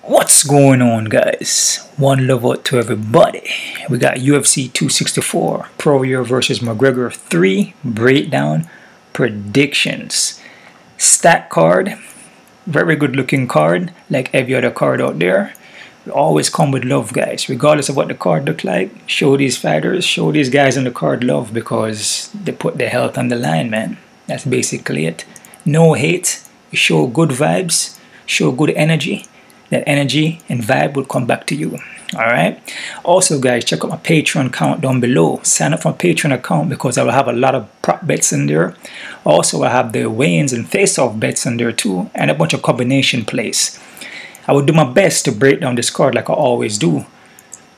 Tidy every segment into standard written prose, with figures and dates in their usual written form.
What's going on, guys? One love out to everybody. We got UFC 264 Poirier versus McGregor 3 breakdown predictions. Stat card, very good looking card, like every other card out there. We always come with love, guys, regardless of what the card look like. Show these fighters, show these guys on the card love because they put their health on the line, man. That's basically it. No hate. You show good vibes, show good energy. That energy and vibe will come back to you. Alright. Also, guys, check out my Patreon account down below. Sign up for my Patreon account because I will have a lot of prop bets in there. Also, I have the weigh-ins and face-off bets in there too, and a bunch of combination plays. I will do my best to break down this card like I always do.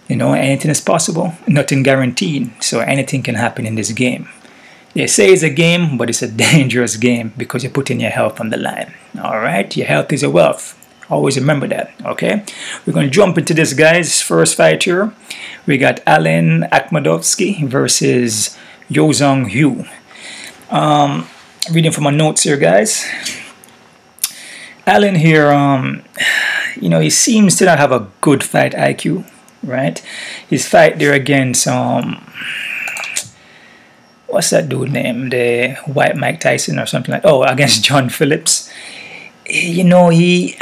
You know, anything is possible, nothing guaranteed. So anything can happen in this game. They say it's a game, but it's a dangerous game because you're putting your health on the line. Alright, your health is your wealth. Always remember that, okay? We're going to jump into this, guys. First fight here. We got Akhmedov versus Yozong Hu. Reading from my notes here, guys. Allen here, you know, he seems to not have a good fight IQ, right? His fight there against, what's that dude name? The white Mike Tyson or something like, oh, against John Phillips. You know, he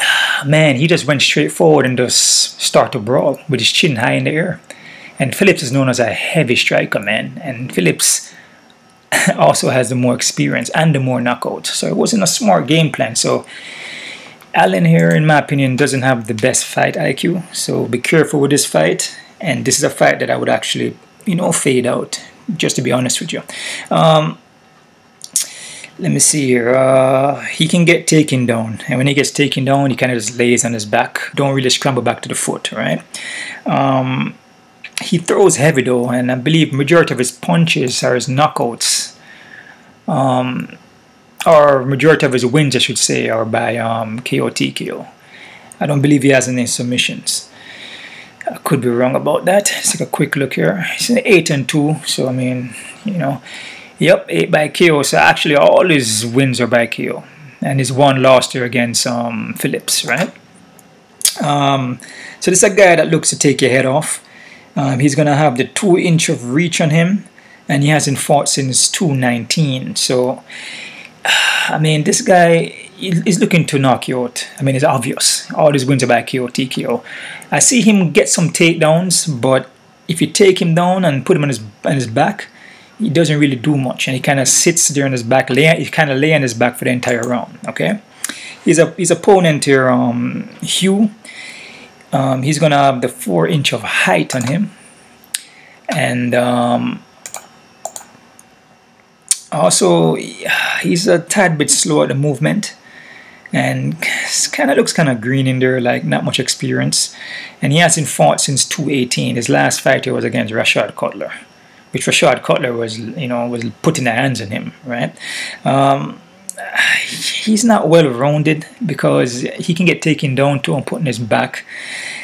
just went straight forward and just started to brawl with his chin high in the air. And Phillips is known as a heavy striker, man. And Phillips also has the more experience and the more knockout. So it wasn't a smart game plan. So Allen here, in my opinion, doesn't have the best fight IQ. So be careful with this fight. And this is a fight that I would actually, you know, fade out, just to be honest with you. Let me see here. He can get taken down, and when he gets taken down, he kind of just lays on his back. Don't really scramble back to the foot, right? He throws heavy though, and I believe majority of his punches are his knockouts, or majority of his wins, I should say, are by KO TKO. I don't believe he has any submissions. I could be wrong about that. Let's take a quick look here. He's 8-2, so I mean, you know. Yep, 8 by KO. So actually all his wins are by KO. And his one loss there against Phillips, right? So this is a guy that looks to take your head off. He's going to have the 2-inch of reach on him. And he hasn't fought since 2019. So, I mean, this guy is looking to knock you out. I mean, it's obvious. All his wins are by KO, TKO. I see him get some takedowns. But if you take him down and put him on his back, he doesn't really do much, and he kind of sits there on his back. He kind of lay on his back for the entire round. Okay, his opponent here, Hu. He's gonna have the 4-inch of height on him, and also he's a tad bit slow at the movement, and kind of looks kind of green in there, like not much experience. And he hasn't fought since 2018. His last fight here was against Rashad Cutler, which Rashad Cutler was, you know, was putting their hands on him, right? He's not well-rounded because he can get taken down too and put in his back.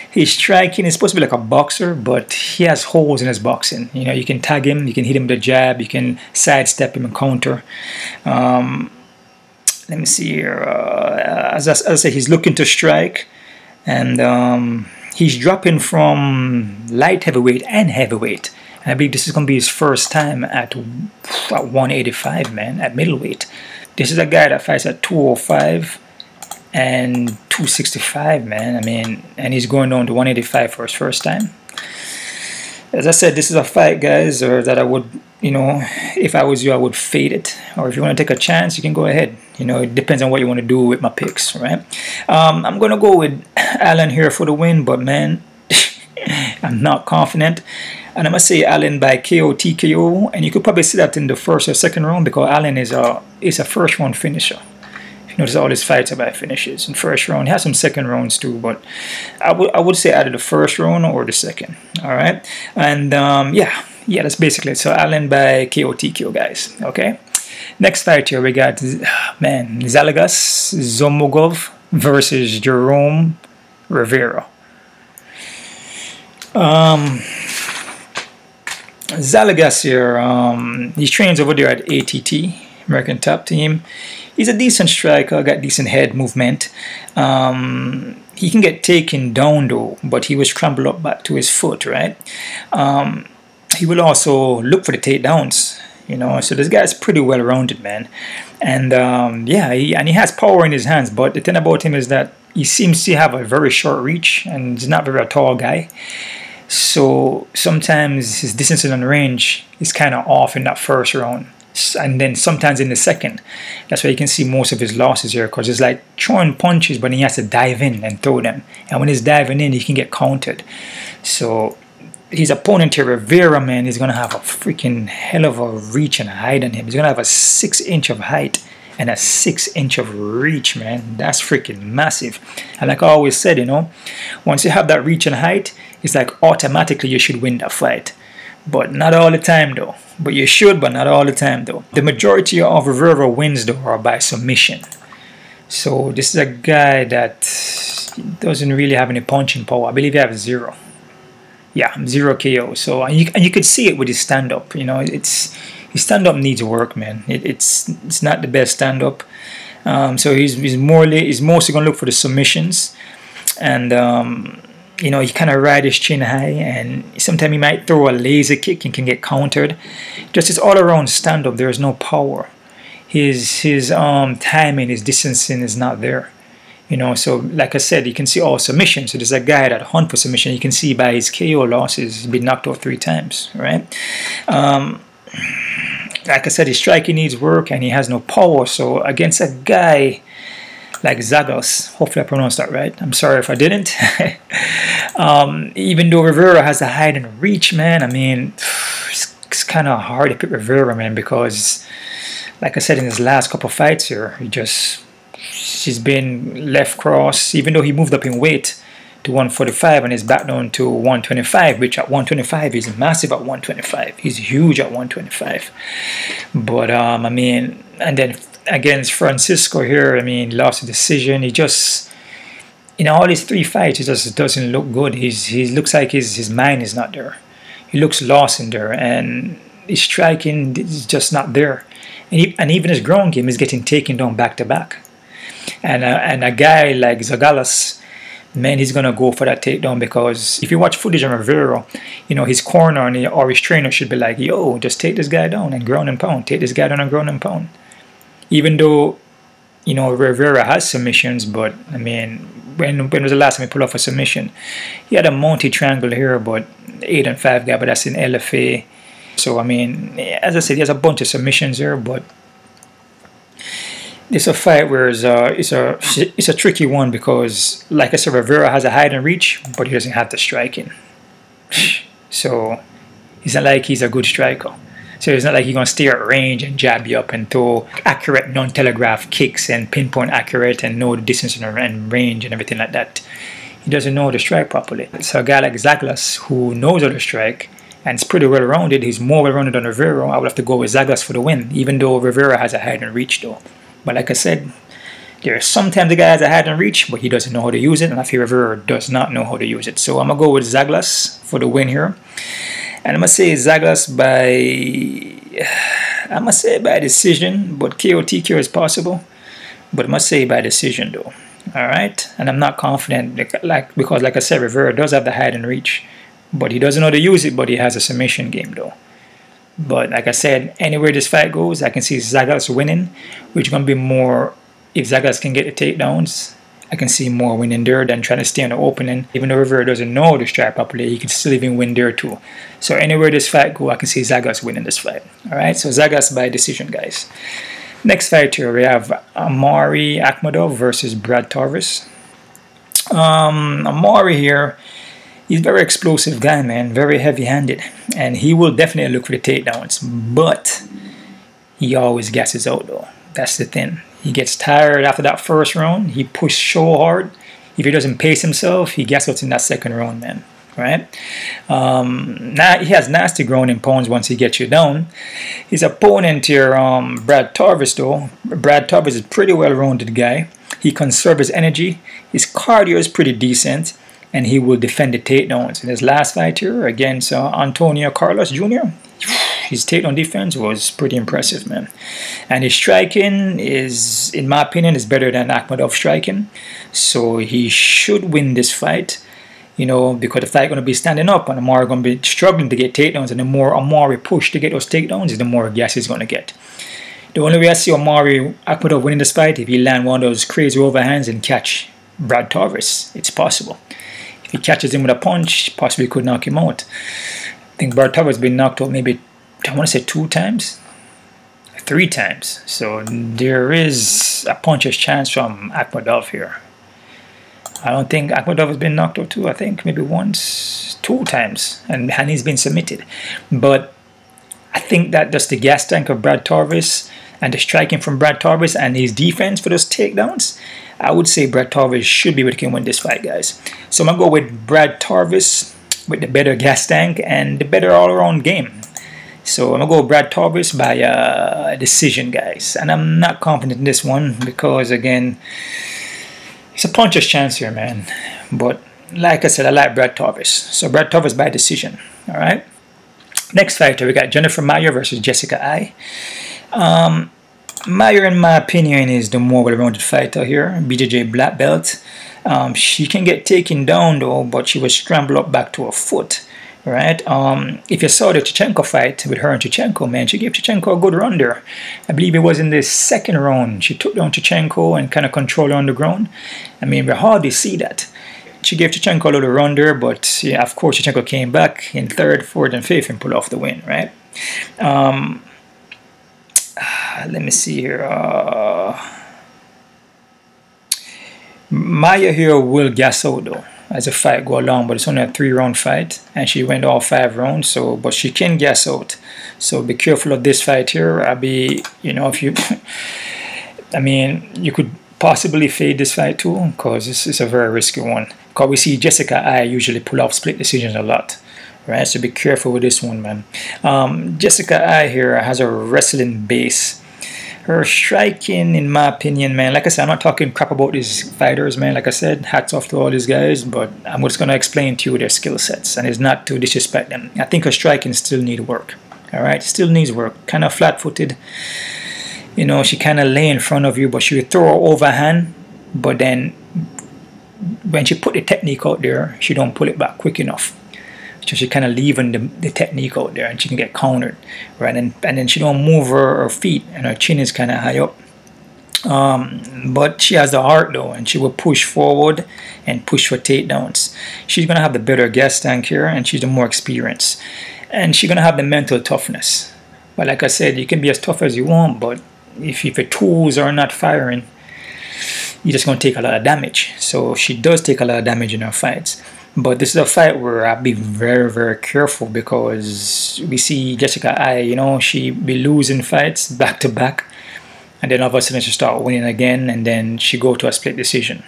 His striking is supposed to be like a boxer, but he has holes in his boxing. You know, you can tag him, you can hit him with a jab, you can sidestep him and counter. Let me see here. As I say, he's looking to strike, and he's dropping from light heavyweight and heavyweight. I believe this is going to be his first time at 185, man, at middleweight. This is a guy that fights at 205 and 265, man. I mean, and he's going down to 185 for his first time. As I said, this is a fight, guys, or that I would, you know, if I was you, I would fade it. Or if you want to take a chance, you can go ahead. You know, it depends on what you want to do with my picks, right? I'm going to go with Allen here for the win, but, man, I'm not confident. And I'm going to say Allen by KO, TKO. And you could probably see that in the first or second round because Allen is a first round finisher. If you notice, all his fights are by finishes. In first round, he has some second rounds too. But I would say either the first round or the second. Alright. And yeah, that's basically it. So Allen by KO, TKO, guys. Okay. Next fight here, we got, man, Zhalgas, Zhumagulov versus Jerome, Rivera. Zhalgas here, he trains over there at ATT, American Top Team. He's a decent striker, got decent head movement. he can get taken down though, but he will scramble up back to his foot, right? He will also look for the takedowns, you know. So this guy's pretty well rounded, man. And yeah, he has power in his hands, but the thing about him is that he seems to have a very short reach, and he's not very a tall guy. So sometimes his distance and range is kind of off in that first round, and then sometimes in the second. That's why you can see most of his losses here, because it's like throwing punches, but he has to dive in and throw them. And when he's diving in, he can get countered. So his opponent here, Rivera, man, is going to have a freaking hell of a reach and height on him. He's going to have a 6-inch of height and a 6-inch of reach, man. That's freaking massive. And like I always said, you know, once you have that reach and height, it's like automatically you should win that fight. But not all the time though. But you should, but not all the time though. The majority of Rivera wins though are by submission. So this is a guy that doesn't really have any punching power. I believe he has 0. Yeah, 0 KO. So and you could see it with his stand-up. You know, his stand-up needs work, man. It's not the best stand-up. So he's mostly gonna look for the submissions, and you know, he kind of ride his chin high, and sometimes he might throw a laser kick and can get countered. Just his all-around stand-up, there is no power. His timing, his distancing is not there. You know, so like I said, you can see all submissions. So there's a guy that hunt for submission. You can see by his KO losses, he's been knocked out 3 times, right? Like I said, his striking needs work, and he has no power. So against a guy like Zhalgas, hopefully I pronounced that right. I'm sorry if I didn't. Even though Rivera has a height and reach, man, I mean, it's kind of hard to pick Rivera, man, because like I said, in his last couple fights here, he's been left cross, even though he moved up in weight to 145 and is back down to 125, which at 125 is massive at 125. He's huge at 125. But I mean, and then against Francisco here, I mean, lost a decision. He just, in all these 3 fights, he just doesn't look good. He looks like his mind is not there. He looks lost in there, and his striking is just not there. And even his ground game is getting taken down back to back. And a guy like Zhalgas, man, he's gonna go for that takedown, because if you watch footage of Rivera, you know, his corner or his trainer should be like, yo, just take this guy down and ground and pound. Take this guy down and ground and pound. Even though, you know, Rivera has submissions, but I mean, when was the last time he pulled off a submission? He had a Monty triangle here, but 8 and 5 guy, but that's in LFA. So I mean, as I said, he has a bunch of submissions here, but it's a fight where it's a tricky one, because like I said, Rivera has a height and reach, but he doesn't have the striking. So it's not like he's a good striker. So it's not like he's gonna stay at range and jab you up and throw accurate non-telegraph kicks and pinpoint accurate and know the distance and range and everything like that. He doesn't know how to strike properly. So a guy like Zhalgas, who knows how to strike and is pretty well rounded, he's more well rounded than Rivera. I would have to go with Zhalgas for the win, even though Rivera has a height and reach though. But like I said, there are sometimes the guy has a height and reach, but he doesn't know how to use it, and I feel Rivera does not know how to use it. So I'm gonna go with Zhalgas for the win here. And I'm gonna say Zhalgas by decision, but KO/TKO is possible. But I'm gonna say by decision though. Alright? And I'm not confident, because like I said, Rivera does have the height and reach, but he doesn't know how to use it, but he has a submission game though. But like I said, anywhere this fight goes, I can see Zhalgas winning, which is going to be more, if Zhalgas can get the takedowns, I can see more winning there than trying to stay on the opening. Even though Rivera doesn't know how to strike properly, he can still even win there too. So anywhere this fight goes, I can see Zhalgas winning this fight. Alright, so Zhalgas by decision, guys. Next fight here, we have Omari Akhmedov versus Brad Tavares. Omari here, he's a very explosive guy, man, very heavy-handed, and he will definitely look for the takedowns, but he always gasses out though. That's the thing. He gets tired after that first round. He pushed so hard. If he doesn't pace himself, he gasses out in that second round, man. Right? Now he has nasty ground and pounds once he gets you down. His opponent here, Brad Tavares though. Brad Tavares is a pretty well-rounded guy. He conserves his energy. His cardio is pretty decent, and he will defend the takedowns. In his last fight here against Antonio Carlos Jr., his takedown defense was pretty impressive, man. And his striking is, in my opinion, is better than Akhmedov striking. So he should win this fight, you know, because the fight going to be standing up and Omari going to be struggling to get takedowns. And the more Omari push to get those takedowns, the more gas he's going to get. The only way I see Omari Akhmedov winning this fight if he land one of those crazy overhands and catch Brad Tavares. It's possible. If he catches him with a punch, possibly could knock him out. I think Brad Tavares has been knocked out maybe, I want to say 2 times, 3 times. So there is a puncher's chance from Akhmedov here. I don't think Akhmedov has been knocked out too. I think maybe once, 2 times, and he's been submitted. But I think that just the gas tank of Brad Tavares and the striking from Brad Tavares and his defense for those takedowns, I would say Brad Tavares should be able to win this fight, guys. So I'm going to go with Brad Tavares with the better gas tank and the better all-around game. So I'm going to go with Brad Tavares by decision, guys. And I'm not confident in this one because, again, it's a puncher's chance here, man. But like I said, I like Brad Tavares. So Brad Tavares by decision, all right? Next fighter, we got Jennifer Maia versus Jessica Ai. Maia, in my opinion, is the more well-rounded fighter here. BJJ black belt. She can get taken down though, but she was scrambled up back to her foot, right? If you saw the Chichenko fight with her and Chichenko, man, she gave Chichenko a good run there. I believe it was in the 2nd round. She took down Chichenko and kind of controlled her on the ground. I mean, we hardly see that. She gave Chichenko a little run there, but yeah, of course, Chichenko came back in 3rd, 4th, and 5th and pulled off the win, right? Let me see here. Maia here will gas out though as the fight go along, but it's only a 3-round fight, and she went all 5 rounds. So, but she can gas out. So be careful of this fight here. I'll be, you know, if you, I mean, you could possibly fade this fight too, because this is a very risky one. Because we see Jessica Ai usually pull off split decisions a lot. Right, so be careful with this one, man. Jessica Ai here has a wrestling base. Her striking, in my opinion, man, like I said, I'm not talking crap about these fighters, man. Like I said, hats off to all these guys, but I'm just going to explain to you their skill sets, and it's not to disrespect them. I think her striking still needs work, all right? Still needs work. Kind of flat-footed. You know, she kind of lay in front of you, but she would throw her overhand, but then when she put the technique out there, she don't pull it back quick enough. So she kind of leaving the technique out there, and she can get countered, right? And then she don't move her feet, and her chin is kind of high up. But she has the heart though, and she will push forward and push for takedowns. She's gonna have the better gas tank here, and she's the more experienced, and she's gonna have the mental toughness. But like I said, you can be as tough as you want, but if your tools are not firing, you're just gonna take a lot of damage. So she does take a lot of damage in her fights. But this is a fight where I'll be very, very careful, because we see Jessica Ai, you know, she be losing fights back to back, and then all of a sudden she start winning again, and then she go to a split decision.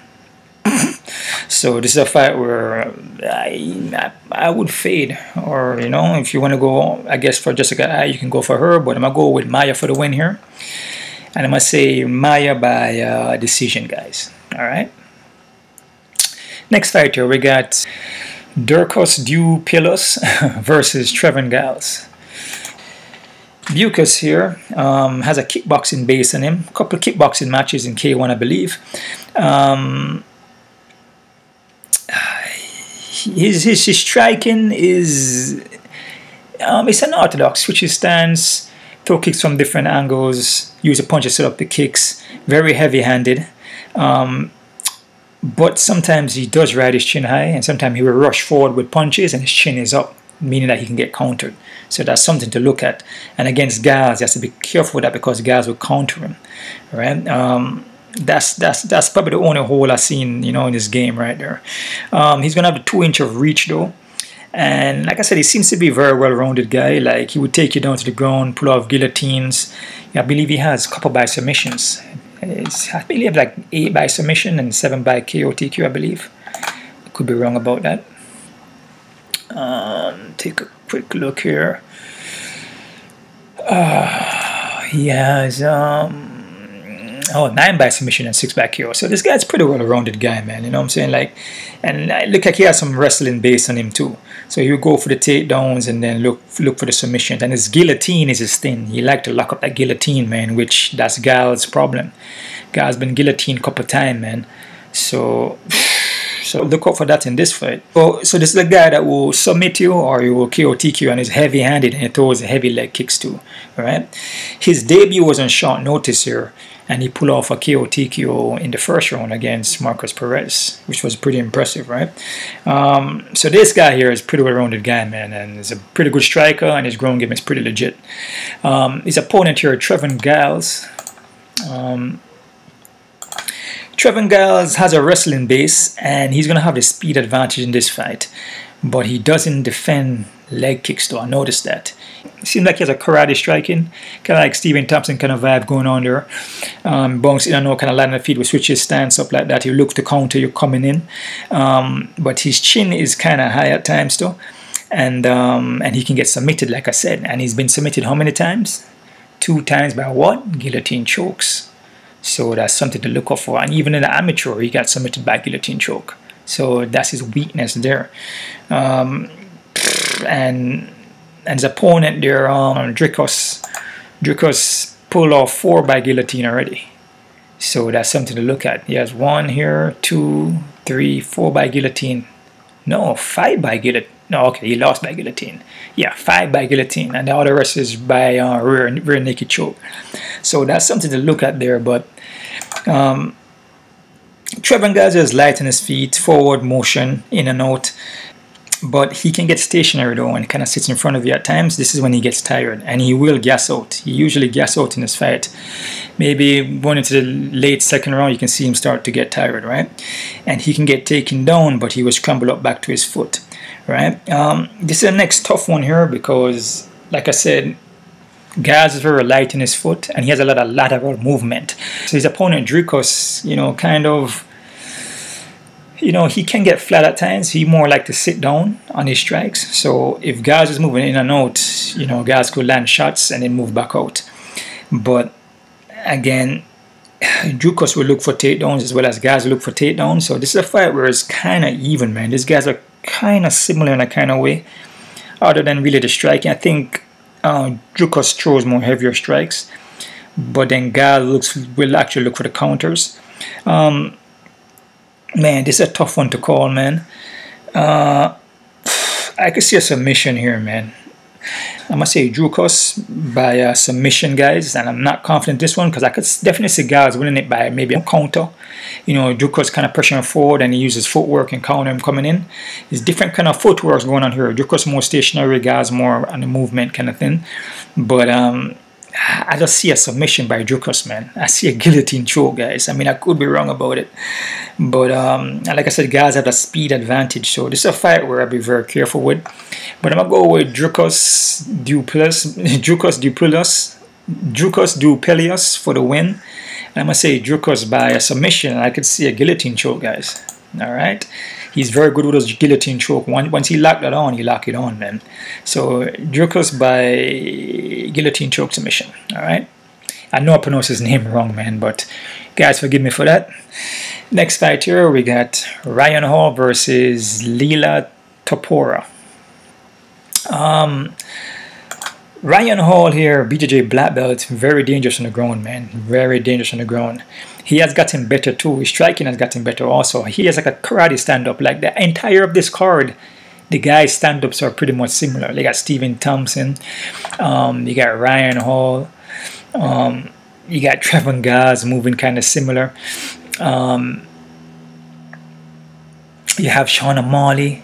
So this is a fight where I would fade, or, you know, if you want to go, I guess, for Jessica Ai, you can go for her, but I'm going to go with Maia for the win here. And I'm going to say Maia by decision, guys. All right. Next fighter, we got Dricus versus Trevin Giles. Dricus here has a kickboxing base in him. A couple of kickboxing matches in K1, I believe. His striking is it's unorthodox. Switch his stance, throw kicks from different angles, use a punch to set up the kicks. Very heavy-handed. But sometimes he does ride his chin high, and sometimes he will rush forward with punches and his chin is up, meaning that he can get countered. So that's something to look at. And against Giles, he has to be careful with that, because Giles will counter him. Right? That's probably the only hole I've seen, you know, in this game right there. He's gonna have a 2-inch of reach though. And like I said, he seems to be a very well-rounded guy. Like, he would take you down to the ground, pull off guillotines. I believe he has a couple by submissions. I believe like 8 by submission and 7 by KOTQ, I believe. I could be wrong about that. Take a quick look here. He has Oh, 9 by submission and 6 by KO. So this guy's pretty well-rounded guy, man. You know what I'm saying? Like, and I look like he has some wrestling base on him too. So he'll go for the takedowns and then look for the submissions. And his guillotine is his thing. He like to lock up that guillotine, man, which that's Giles' problem. Giles been guillotined a couple times, man. So look out for that in this fight. So this is a guy that will submit you or he will KOTQ you, and is heavy-handed and he throws heavy leg kicks too. Right? His debut was on short notice here, and he pulled off a KOTQ in the first round against Marcus Perez, which was pretty impressive, right? So this guy here is a pretty well-rounded guy, man, and he's a pretty good striker, and his ground game is pretty legit. His opponent here, Trevin Giles. Trevin Giles has a wrestling base, and he's going to have the speed advantage in this fight, but he doesn't defend leg kicks though. I noticed that. It seems like he has a karate striking, kind of like Stephen Thompson kind of vibe going on there. Bounce in and out, kind of land on the feet, will switch his stance up like that. He look to counter you coming in, but his chin is kind of high at times though, and he can get submitted, like I said. And he's been submitted how many times? 2 times by what? Guillotine chokes. So that's something to look out for. And even in the amateur, he got submitted by guillotine choke. So that's his weakness there. And his opponent there, Dricus pulled off 4 by guillotine already. So that's something to look at. He has 1 here, 2, 3, 4 by guillotine. No, 5 by guillotine. No, okay, he lost by guillotine. Yeah, 5 by guillotine, and the other rest is by rear naked choke. So that's something to look at there. But Trevin Giles is light on his feet, forward motion, in and out. But he can get stationary though and kind of sits in front of you at times. This is when he gets tired, and he will gas out. He usually gas out in this fight. Maybe going into the late second round, you can see him start to get tired, right? And he can get taken down, but he will scramble up back to his foot, right? This is the next tough one here because, like I said, Giles is very light in his foot, and he has a lot of lateral movement. So his opponent, Dricus, you know, kind of, you know, he can get flat at times. He more like to sit down on his strikes. So if Giles is moving in and out, you know, Giles could land shots and then move back out. But again, Dricus will look for takedowns as well as Giles will look for takedowns. So this is a fight where it's kind of even, man. These guys are kind of similar in a kind of way, other than really the striking. I think Dricus throws more heavier strikes, but then Giles will actually look for the counters. Man, this is a tough one to call, man. I could see a submission here, man. I'm going to say Dricus by submission, guys. And I'm not confident this one because I could definitely see Giles winning it by maybe a counter. You know, Dricus kind of pressuring forward and he uses footwork and counter him coming in. There's different kind of footwork going on here. Dricus more stationary, Giles more on the movement kind of thing. But I just see a submission by Dricus, man. I see a guillotine choke, guys. I mean, I could be wrong about it. But like I said, guys have a speed advantage. So this is a fight where I'll be very careful with. But I'm going to go with Dricus Duplessis for the win. And I'm going to say Dricus by a submission. I could see a guillotine choke, guys. All right. He's very good with those guillotine choke. Once he locked it on, he lock it on, man. So Dricus by guillotine choke submission. All right. I know I pronounced his name wrong, man, but guys, forgive me for that. Next fight here, we got Ryan Hall versus Ilia Topuria. Ryan Hall here, BJJ black belt, very dangerous on the ground, man. Very dangerous on the ground. He has gotten better too. His striking has gotten better also. He has like a karate stand-up. Like the entire of this card, the guys' stand-ups are pretty much similar. They got Stephen Thompson. You got Ryan Hall. You got Trevin Giles moving kind of similar. You have Sean O'Malley.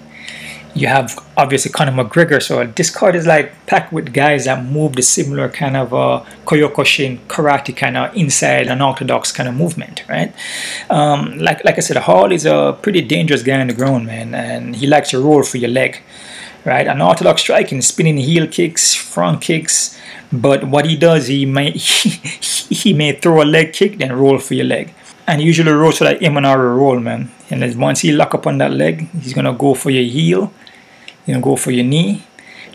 You have obviously Conor McGregor. So this card is like packed with guys that move the similar kind of Kyokushin karate kind of inside an orthodox kind of movement, right? Like I said, Hall is a pretty dangerous guy on the ground, man, and he likes to roll for your leg, right? An orthodox striking, spinning heel kicks, front kicks, but what he does, he may throw a leg kick then roll for your leg. And he usually rolls for that Imanari roll, man. And then once he lock up on that leg, he's gonna go for your heel. He's gonna go for your knee.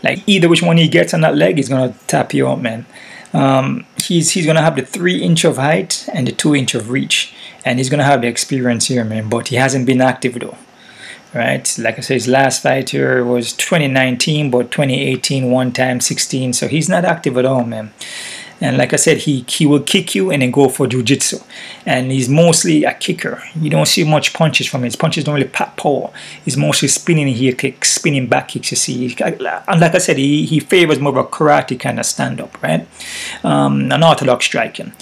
Like either which one he gets on that leg, he's gonna tap you out, man. he's gonna have the 3-inch of height and the 2-inch of reach, and he's gonna have the experience here, man. But he hasn't been active though, right? Like I said, his last fight here was 2019, but 2018 one time, 16. So he's not active at all, man. And like I said, he will kick you and then go for jiu-jitsu. And he's mostly a kicker. You don't see much punches from him. His punches don't really pack power. He's mostly spinning heel kicks, spinning back kicks, you see. And like I said, he favors more of a karate kind of stand-up, right? Unorthodox striking.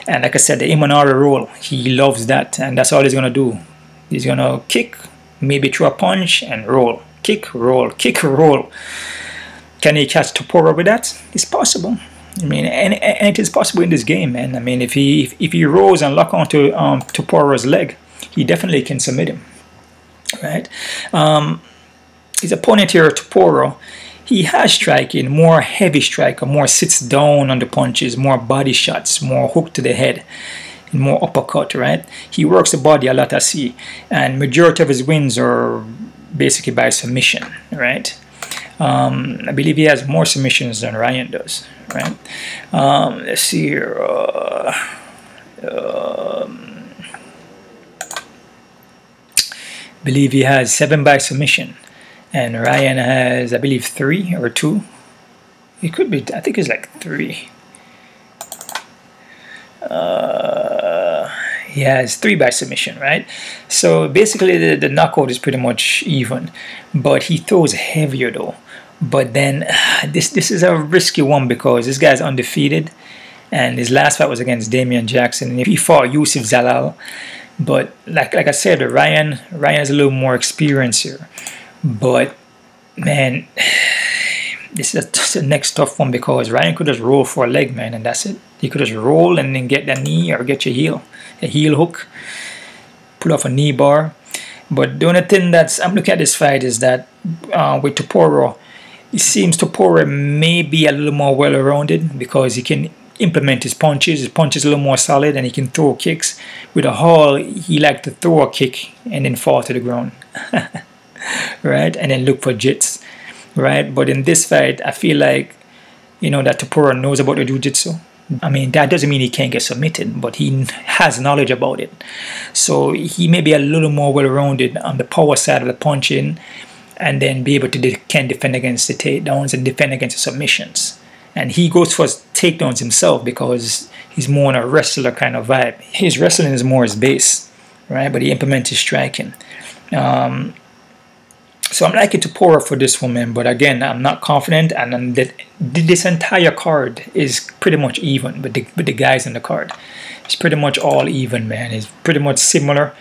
And like I said, the Imanari roll, he loves that. And that's all he's going to do. He's going to kick, maybe throw a punch, and roll. Kick, roll, kick, roll. Can he catch Topuria with that? It's possible. I mean, and it is possible in this game, man. I mean, if he rolls and lock onto Topuria's leg, he definitely can submit him, right? His opponent here, Topuria, he has striking, more heavy striker, more sits down on the punches, more body shots, more hook to the head, and more uppercut, right? He works the body a lot, I see, and majority of his wins are basically by submission, right? I believe he has more submissions than Ryan does, right? Let's see here. Believe he has 7 by submission, and Ryan has, I believe, 3 or 2. It could be, I think it's like 3. He has 3 by submission, right? So basically the knockout is pretty much even, but he throws heavier though. But then this is a risky one because this guy's undefeated, and his last fight was against Damian Jackson. He fought Yusuf Zalal, but like I said, Ryan has a little more experience here. But man, this is the next tough one because Ryan could just roll for a leg, man, and that's it. He could just roll and then get the knee or get your heel hook, pull off a knee bar. But the only thing I'm looking at this fight is that with Topuria, it seems Topuria may be a little more well-rounded because he can implement his punches. His punch is a little more solid, and he can throw kicks. With a Hall, he likes to throw a kick and then fall to the ground, right? And then look for jits, right? But in this fight, I feel like, you know, that Topuria knows about the jiu-jitsu. I mean, that doesn't mean he can't get submitted, but he has knowledge about it. So he may be a little more well-rounded on the power side of the punching, and then be able to defend against the takedowns and defend against the submissions. And he goes for takedowns himself because he's more on a wrestler kind of vibe. His wrestling is more his base, right? But he implements his striking. So I'm liking Topuria for this one, man. But again, I'm not confident. And this entire card is pretty much even with the guys in the card. It's pretty much all even, man. It's pretty much similar.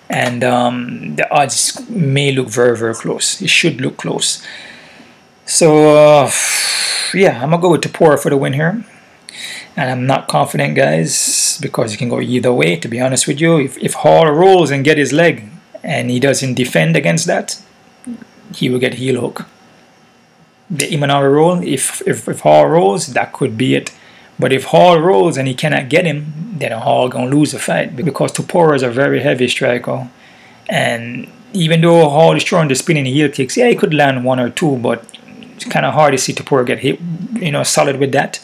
And the odds may look very, very close. It should look close. So, yeah, I'm going to go with Topuria for the win here. And I'm not confident, guys, because it can go either way, to be honest with you. If Hall rolls and get his leg and he doesn't defend against that, he will get heel hook. The Imanari roll, if Hall rolls, that could be it. But if Hall rolls and he cannot get him, then Hall gonna lose the fight because Topuria is a very heavy striker. And even though Hall is throwing the spinning heel kicks, yeah, he could land 1 or 2, but it's kind of hard to see Topuria get hit, you know, solid with that.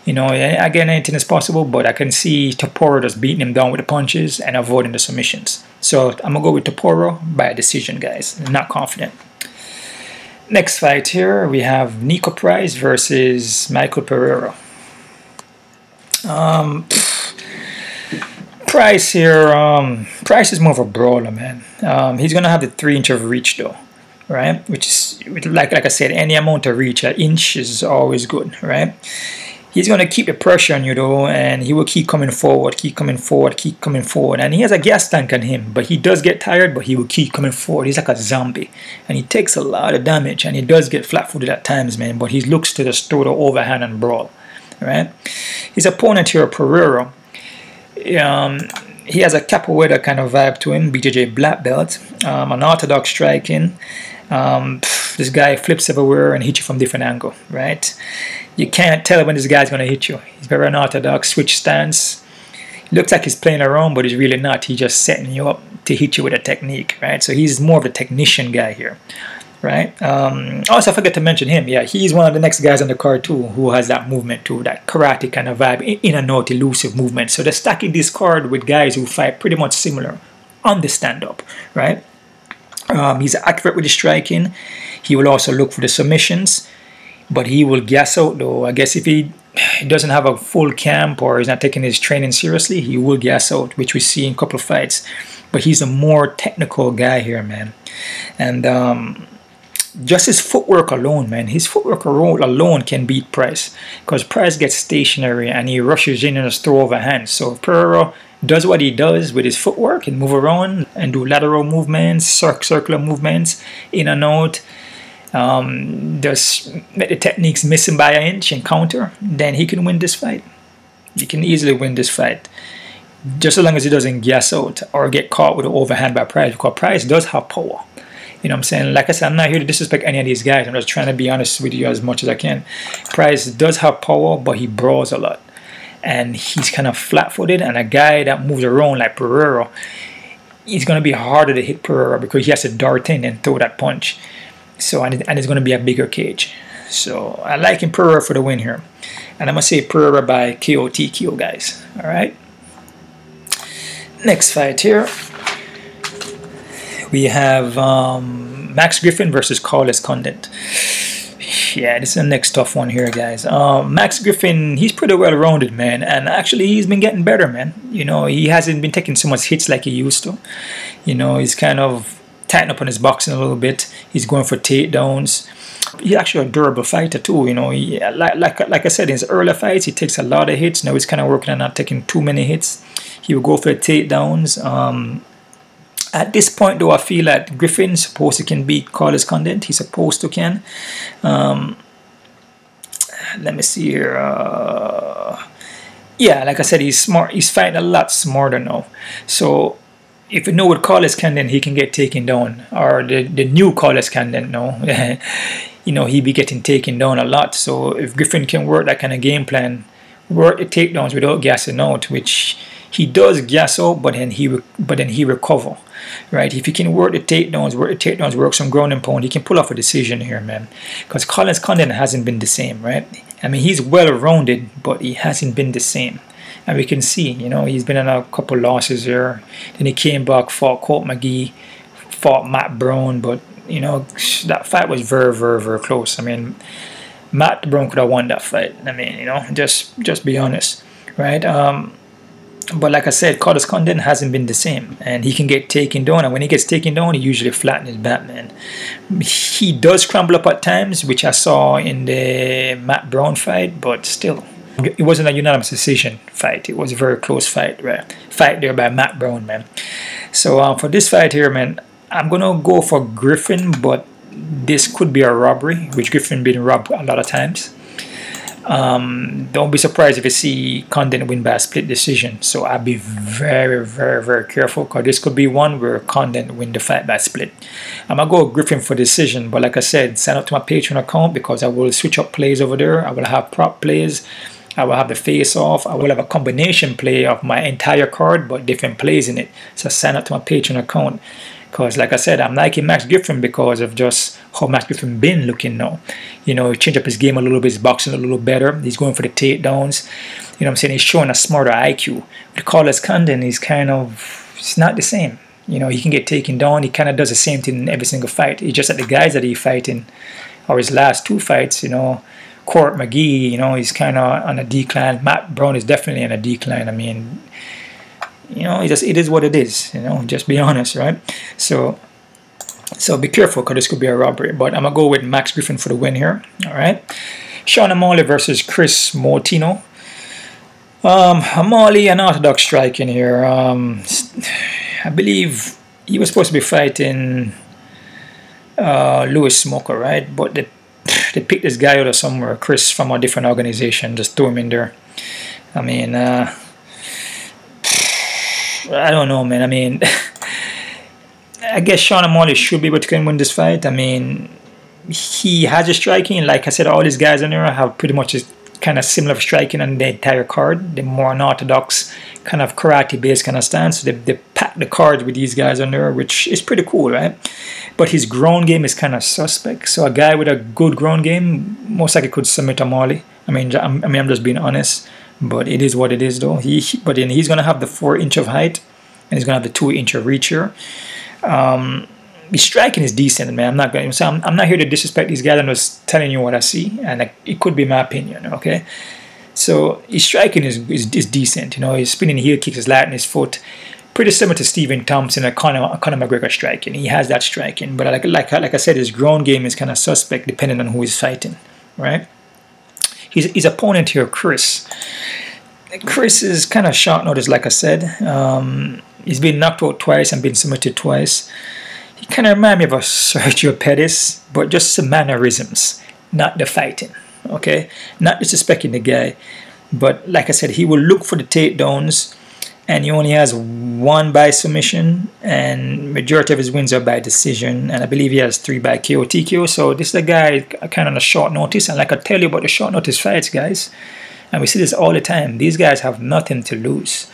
You know, again, anything is possible, but I can see Topuria just beating him down with the punches and avoiding the submissions. So I'm gonna go with Topuria by a decision, guys. I'm not confident. Next fight here, we have Niko Price versus Michael Pereira. Price here, Price is more of a brawler, man. He's gonna have the 3-inch of reach though, right? Which is like I said, any amount of reach, an inch is always good, right? He's gonna keep the pressure on you though, and he will keep coming forward, keep coming forward, keep coming forward. And he has a gas tank on him, but he does get tired, but he will keep coming forward. He's like a zombie, and he takes a lot of damage, and he does get flat-footed at times, man. But he looks to just throw the overhand and brawl. Right, his opponent here, Pereira, he has a capoeira kind of vibe to him, BJJ black belt, unorthodox striking. This guy flips everywhere and hits you from different angle, right? You can't tell when this guy's going to hit you. He's very unorthodox, switch stance. It looks like he's playing around, but he's really not. He's just setting you up to hit you with a technique, right? So he's more of a technician guy here. right? Also, I forget to mention him. Yeah, he's one of the next guys on the card too, who has that movement too, that karate kind of vibe, in and out, elusive movement. So they're stacking this card with guys who fight pretty much similar on the stand-up, right? He's accurate with the striking. He will also look for the submissions, but he will gas out though. I guess if he doesn't have a full camp or he's not taking his training seriously, he will gas out, which we see in a couple of fights. But he's a more technical guy here, man. And just his footwork alone, man. His footwork alone can beat Price, because Price gets stationary and he rushes in and just throw overhand. So if Pereira does what he does with his footwork and move around and do lateral movements, circular movements, in and out, just let the techniques miss him by an inch and counter, then he can win this fight. He can easily win this fight, just as long as he doesn't gas out or get caught with an overhand by Price, because Price does have power. You know what I'm saying? Like I said, I'm not here to disrespect any of these guys. I'm just trying to be honest with you as much as I can. Price does have power, but he brawls a lot. And he's kind of flat-footed. And a guy that moves around like Pereira, it's going to be harder to hit Pereira because he has to dart in and throw that punch. So, and it's going to be a bigger cage. So, I like him Pereira for the win here. And I'm going to say Pereira by KO/TKO, guys. All right? Next fight here. We have Max Griffin versus Carlos Condit. Yeah, this is the next tough one here, guys. Max Griffin, he's pretty well-rounded, man. And actually, he's been getting better, man. You know, he hasn't been taking so much hits like he used to. You know, he's kind of tightened up on his boxing a little bit. He's going for takedowns. He's actually a durable fighter, too. You know, like I said, in his earlier fights, he takes a lot of hits. Now he's kind of working on not taking too many hits. He will go for the takedowns. At this point, though, I feel that Griffin supposed to can beat Carlos Condit. He's supposed to can. Let me see here. Yeah, like I said, he's smart. He's fighting a lot smarter now. So if you know with Carlos Condit, he can get taken down. Or the new Carlos Condit, no. You know, he be getting taken down a lot. So if Griffin can work that kind of game plan, work the takedowns without gassing out, which he does gas out, but then he recover, right? If he can work the takedowns, work some ground and pound, he can pull off a decision here, man. Because Carlos Condit hasn't been the same, right? I mean, he's well-rounded, but he hasn't been the same. And we can see, you know, he's been in a couple losses here. Then he came back, fought Colt McGee, fought Matt Brown, but, you know, that fight was very, very, very close. I mean, Matt Brown could have won that fight. I mean, you know, just be honest, right? But like I said, Carlos Condit hasn't been the same, and he can get taken down, and when he gets taken down, he usually flattens his back, man. He does scramble up at times, which I saw in the Matt Brown fight, but still, it wasn't a unanimous decision fight. It was a very close fight, right? Fight there by Matt Brown, man. So for this fight here, man, I'm gonna go for Griffin, but this could be a robbery, which Griffin been robbed a lot of times. Don't be surprised if you see Condit win by a split decision. So I'll be very, very, very careful, because this could be one where Condit win the fight by split. I'm going to go Griffin for decision, but like I said, sign up to my Patreon account, because I will switch up plays over there. I will have prop plays. I will have the face-off. I will have a combination play of my entire card, but different plays in it. So sign up to my Patreon account. Because, like I said, I'm liking Max Griffin because of just how Max Griffin been looking now. You know, he changed up his game a little bit, his boxing a little better. He's going for the takedowns. You know what I'm saying? He's showing a smarter IQ. With Carlos Condit, he's kind of, it's not the same. You know, he can get taken down. He kind of does the same thing in every single fight. It's just that the guys that he's fighting, or his last two fights, you know, Court McGee, you know, he's kind of on a decline. Matt Brown is definitely on a decline. I mean, you know, it is what it is, you know, just be honest, right? So be careful, because this could be a robbery. But I'm going to go with Max Griffin for the win here, all right? Sean O'Malley versus Kris Moutinho. O'Malley, an orthodox striking here. I believe he was supposed to be fighting Lewis Smoker, right? But they picked this guy out of somewhere, Kris from a different organization, just threw him in there. I mean, I don't know, man. I mean, I guess Sean O'Malley should be able to win this fight. I mean, he has a striking. Like I said, all these guys in there have pretty much kind kind of similar striking on the entire card. The more unorthodox kind of karate-based kind of stance. So they pack the cards with these guys on there, which is pretty cool, right? But his ground game is kind of suspect. So a guy with a good ground game most likely could submit Omari. I mean, I'm just being honest, but it is what it is, though. But then he's gonna have the 4-inch of height, and he's gonna have the 2-inch of reach here. The striking is decent, man. I'm not here to disrespect these guys. I'm just telling you what I see, and it could be my opinion, okay? So his striking is decent. You know, his spinning heel kicks, his light in his foot, pretty similar to Stephen Thompson or Conor McGregor striking. He has that striking, but like I said, his ground game is kind of suspect depending on who he's fighting, right? His opponent here, Kris. Kris is kind of short notice, like I said. He's been knocked out twice and been submitted twice. He kind of reminds me of a Sergio Pettis, but just some mannerisms, not the fighting, okay? Not disrespecting the guy, but like I said, he will look for the takedowns, and he only has 1 by submission, and majority of his wins are by decision, and I believe he has 3 by KO TKO. So this is a guy kind of on a short notice, and like I tell you about the short notice fights, guys, and we see this all the time. These guys have nothing to lose,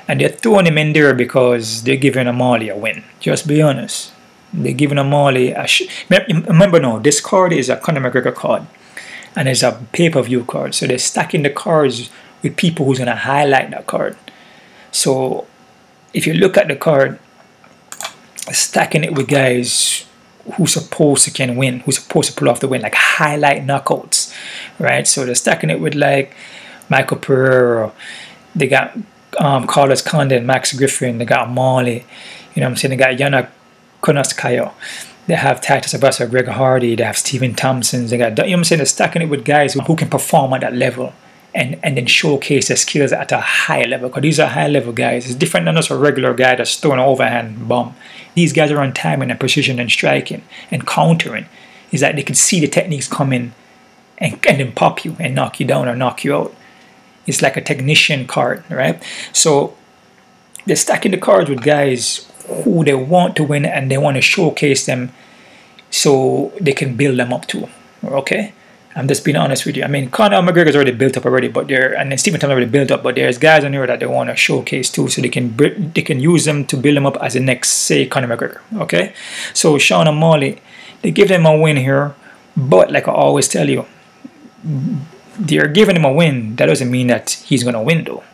and they're throwing him in there because they're giving Omari a win. Just be honest. They're giving Omari a remember now, this card is a Conor McGregor card, and it's a pay-per-view card, so they're stacking the cards with people who's going to highlight that card. So if you look at the card, stacking it with guys who's supposed to can win, who's supposed to pull off the win, like highlight knockouts, right? So they're stacking it with like Michael Pereira. They got Carlos Condit, Max Griffin. They got Omari. You know what I'm saying? They got Yana Kunitskaya. They have Titus Abasa, Greg Hardy. They have Stephen Thompson. They got, you know what I'm saying? They're stacking it with guys who can perform at that level. And then showcase their skills at a high level, because these are high level guys. It's different than just a regular guy that's throwing an overhand bomb. These guys are on timing and precision and striking and countering. It's like they can see the techniques coming and then pop you and knock you down or knock you out. It's like a technician card, right? So they're stacking the cards with guys who they want to win, and they want to showcase them so they can build them up too, okay? I'm just being honest with you. I mean, Conor McGregor's already built up already, but and then Stephen Thompson already built up, but there's guys on here that they want to showcase too, so they can use them to build them up as the next, say, Conor McGregor. Okay, so Sean Omari, they give them a win here, but like I always tell you, they're giving him a win. That doesn't mean that he's gonna win though.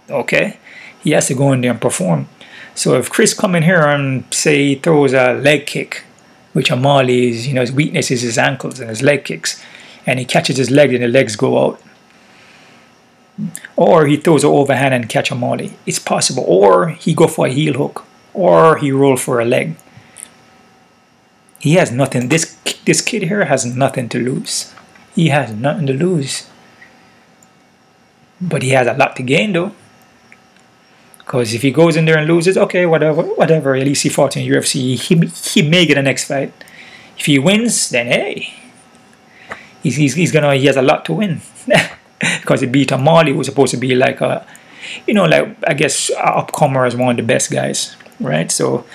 Okay, he has to go in there and perform. So if Kris come in here and say he throws a leg kick, which Omari's, you know, his weakness is his ankles and his leg kicks, and he catches his leg and the legs go out, or he throws an overhand and catch Omari, it's possible. Or he go for a heel hook, or he roll for a leg. He has nothing. This kid here has nothing to lose. He has nothing to lose, but he has a lot to gain though. Because if he goes in there and loses, okay, whatever. At least he fought in UFC. He may get a next fight. If he wins, then hey, he has a lot to win. Because he beat Omari, who's supposed to be like a, you know, like I guess a upcomer as one of the best guys, right? So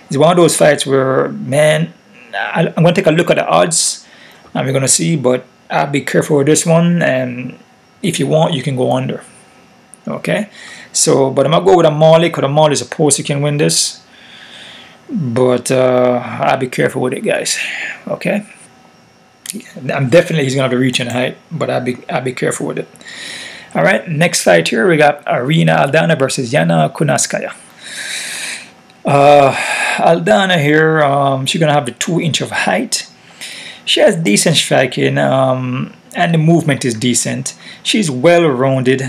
it's one of those fights where, man, I'm gonna take a look at the odds, and we're gonna see. But I'll be careful with this one, and if you want, you can go under. Okay, so but I'm gonna go with Omari because Omari is supposed to can win this, but I'll be careful with it, guys. Okay, I'm definitely he's gonna have to reach in height, but I'll be careful with it. All right, next fight here we got Irene Aldana versus Yana Kunitskaya. Aldana here, she's gonna have the 2-inch of height. She has decent striking. And the movement is decent. She's well-rounded.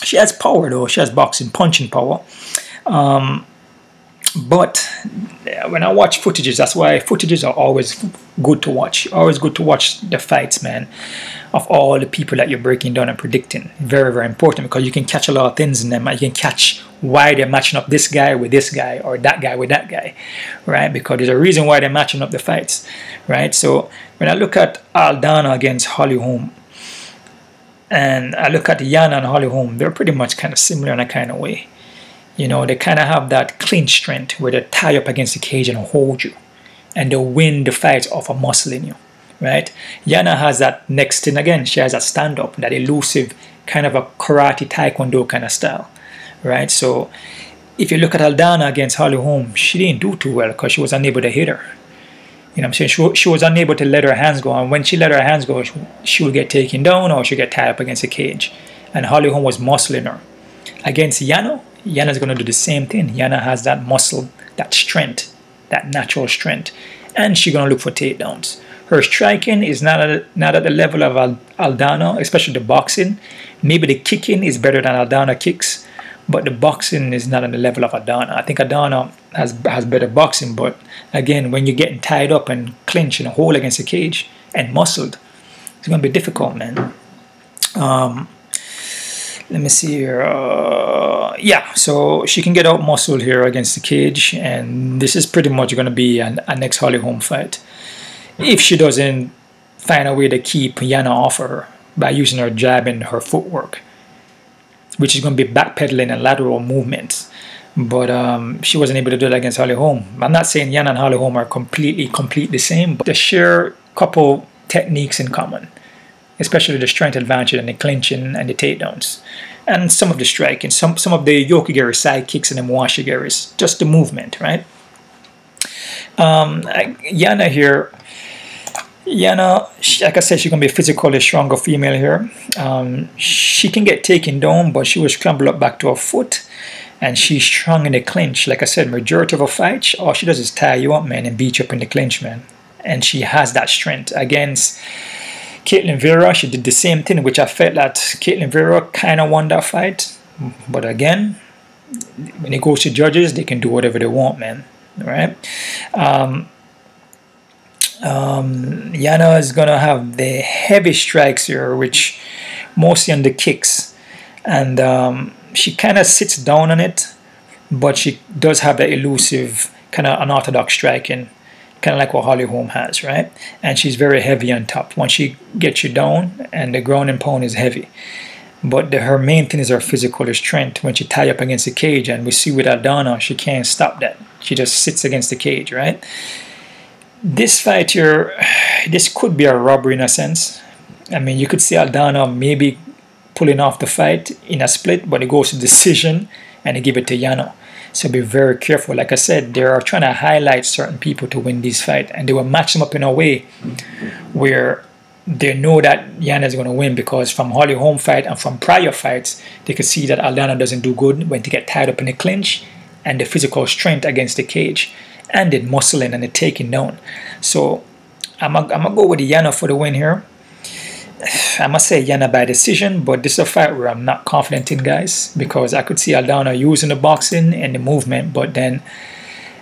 She has power though. She has boxing, punching power. But when I watch footages, that's why footages are always good to watch. Always good to watch the fights, man, of all the people that you're breaking down and predicting. Very, very important, because you can catch a lot of things in them. You can catch why they're matching up this guy with this guy, or that guy with that guy, right? Because there's a reason why they're matching up the fights, right? So when I look at Aldana against Holly Holm, and I look at Yana and Holly Holm, they're pretty much kind of similar in a kind of way. You know, they kind of have that clinch strength where they tie up against the cage and hold you, and they'll win the fights off a muscle in you. right? Yana has that next thing again. She has that stand-up, that elusive kind of a karate taekwondo kind of style, right? So if you look at Aldana against Holly Holm, she didn't do too well because she was unable to hit her. You know what I'm saying? She was unable to let her hands go, and when she let her hands go, she would get taken down or she'd get tied up against the cage. And Holly Holm was muscling her. Against Yana, Yana's going to do the same thing. Yana has that muscle, that strength, that natural strength, and she's going to look for takedowns. Her striking is not at the level of Aldana, especially the boxing. Maybe the kicking is better than Aldana kicks, but the boxing is not on the level of Aldana. I think Aldana has better boxing, but again, when you're getting tied up and clinched in a hole against the cage and muscled, it's going to be difficult, man. Let me see here. Yeah, so she can get out muscled here against the cage, and this is pretty much going to be a next Holly Holm fight. If she doesn't find a way to keep Yana off of her by using her jab and her footwork, which is going to be backpedaling and lateral movements. But she wasn't able to do that against Holly Holm. I'm not saying Yana and Holly Holm are completely the same, but they share a couple techniques in common, especially the strength advantage and the clinching and the takedowns, and some of the striking, some of the yokigiri side kicks and the mwashigiris, just the movement, right? Yana here, like I said, she's going to be a physically stronger female here. She can get taken down, but she will scramble up back to her foot, and she's strong in the clinch. Like I said, majority of her fights, all she does is tie you up, man, and beat you up in the clinch, man. And she has that strength. Against Caitlin Vera, she did the same thing, which I felt that Caitlin Vera kind of won that fight. But again, when it goes to judges, they can do whatever they want, man. All right? Yana is going to have the heavy strikes here, which mostly on the kicks. And she kind of sits down on it, but she does have that elusive, kind of unorthodox striking, kind of like what Holly Holm has, right? And she's very heavy on top. Once she gets you down, and the ground and pound is heavy. But her main thing is her physical strength. When she tie up against the cage, and we see with Aldana, she can't stop that. She just sits against the cage, right? This fight here, this could be a robbery in a sense. I mean, you could see Aldana maybe pulling off the fight in a split, but it goes to decision, and they give it to Yana. So be very careful. Like I said, they are trying to highlight certain people to win this fight, and they will match them up in a way where they know that Yana is going to win, because from Holly Holm fight and from prior fights, they could see that Aldana doesn't do good when they get tied up in the clinch and the physical strength against the cage and the muscling and the taking down. So I'm gonna go with Yana for the win here. I must say Yana by decision, but this is a fight where I'm not confident in, guys, because I could see Aldana using the boxing and the movement, but then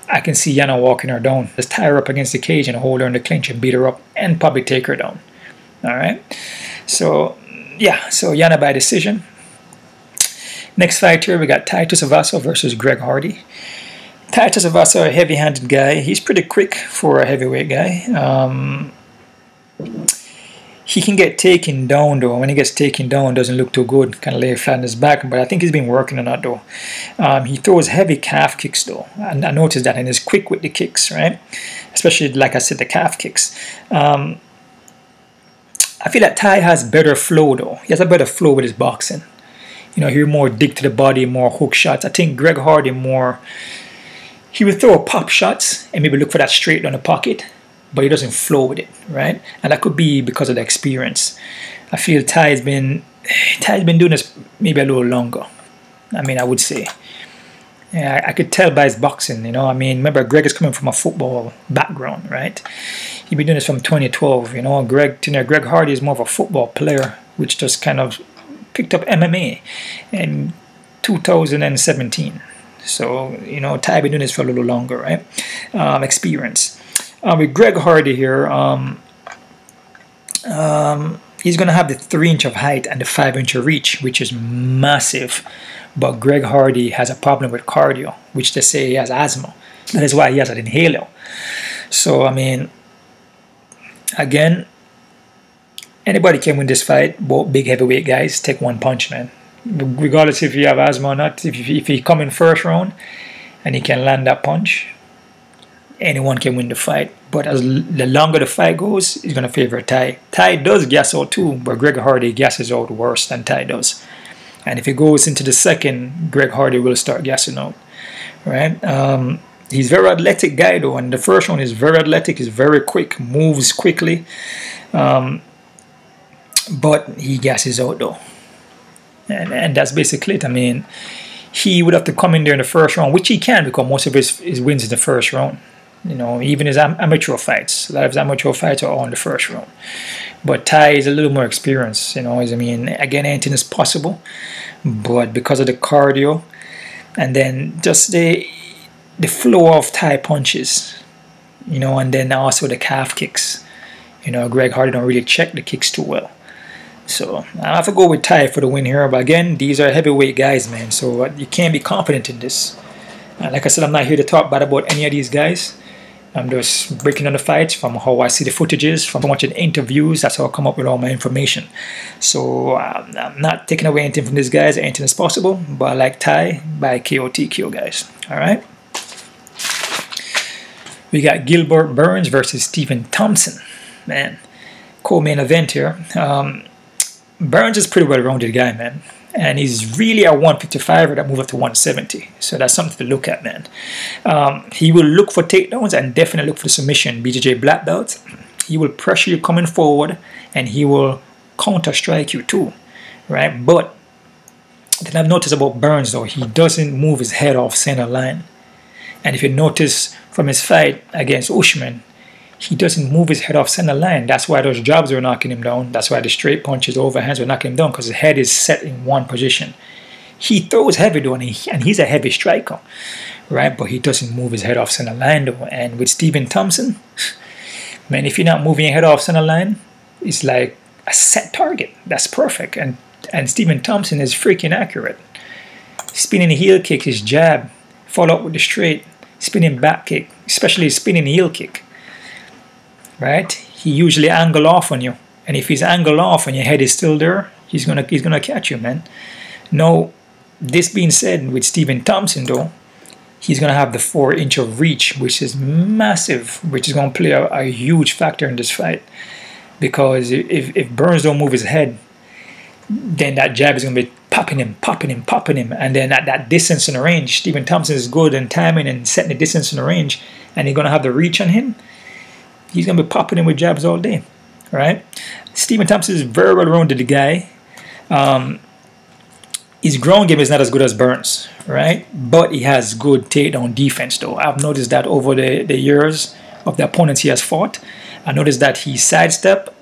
I can see Yana walking her down. Just tie her up against the cage and hold her in the clinch and beat her up and probably take her down. All right. So yeah, so Yana by decision. Next fight here, we got Tuivasa versus Greg Hardy. Tuivasa, a heavy-handed guy. He's pretty quick for a heavyweight guy. He can get taken down, though. When he gets taken down, doesn't look too good. Kind of lay flat on his back, but I think he's been working on that, though. He throws heavy calf kicks, though. And I noticed that, and he's quick with the kicks, right? Especially, like I said, the calf kicks. I feel like Ty has better flow, though. He has a better flow with his boxing. You know, he's more dig to the body, more hook shots. I think Greg Hardy more... He would throw pop shots and maybe look for that straight down the pocket, but he doesn't flow with it, right? And that could be because of the experience. I feel Ty's been doing this maybe a little longer. I mean, I would say. Yeah, I could tell by his boxing, you know. I mean, remember, Greg is coming from a football background, right? He's been doing this from 2012, you know. Greg Hardy is more of a football player, which just kind of picked up MMA in 2017. So, you know, Ty been doing this for a little longer, right? Experience. With Greg Hardy here, he's going to have the 3-inch of height and the 5-inch of reach, which is massive. But Greg Hardy has a problem with cardio, which they say he has asthma. That is why he has an inhaler. So, I mean, again, anybody can win this fight. Both big heavyweight guys take one punch, man. Regardless if you have asthma or not, if he come in first round and he can land that punch, anyone can win the fight. But as the longer the fight goes, it's going to favor Tai. Tai does gas out too, but Greg Hardy gasses out worse than Tai does. And if it goes into the second, Greg Hardy will start gassing out, right? He's a very athletic guy though, and the first one is very athletic, he's very quick, moves quickly, but he gasses out though. And that's basically it. I mean, he would have to come in there in the first round, which he can because most of his wins in the first round. You know, even his amateur fights, a lot of his amateur fights are all in the first round. But Tai is a little more experienced, you know. I mean, again, anything is possible, but because of the cardio, and then just the flow of Tai punches, you know, and then also the calf kicks. You know, Greg Hardy don't really check the kicks too well. So I have to go with Tai for the win here. But again, these are heavyweight guys, man. So you can't be confident in this. Like I said, I'm not here to talk bad about any of these guys. I'm just breaking down the fights from how I see the footages, from watching interviews. That's how I come up with all my information. So I'm not taking away anything from these guys. Anything is possible. But I like Tai by KOTKO, guys. All right. We got Gilbert Burns versus Stephen Thompson. Man, co-main event here. Burns is pretty well-rounded guy, man. And he's really a 155er that moved up to 170. So that's something to look at, man. He will look for takedowns and definitely look for the submission. BJJ black belt. He will pressure you coming forward and he will counter-strike you too, right? But then I've noticed about Burns, though, he doesn't move his head off center line. And if you notice from his fight against Usman, he doesn't move his head off center line. That's why those jabs were knocking him down. That's why the straight punches, overhands were knocking him down, because his head is set in one position. He throws heavy though, and he's a heavy striker, right? But he doesn't move his head off center line though. And with Stephen Thompson, man, if you're not moving your head off center line, it's like a set target. That's perfect. And Stephen Thompson is freaking accurate. Spinning heel kick, his jab, follow up with the straight, spinning back kick, especially spinning heel kick. Right? He usually angle off on you, and if he's angle off and your head is still there, he's gonna catch you, man. Now, this being said, with Stephen Thompson though, he's gonna have the 4-inch of reach, which is massive, which is gonna play a huge factor in this fight. Because if Burns don't move his head, then that jab is gonna be popping him, and then at that distance in the range, Stephen Thompson is good in timing and setting the distance in the range, and you're gonna have the reach on him. He's going to be popping in with jabs all day, right? Stephen Thompson is very well-rounded guy. His ground game is not as good as Burns, right? But he has good takedown defense, though. I've noticed that over the years of the opponents he has fought. I noticed that he sidestep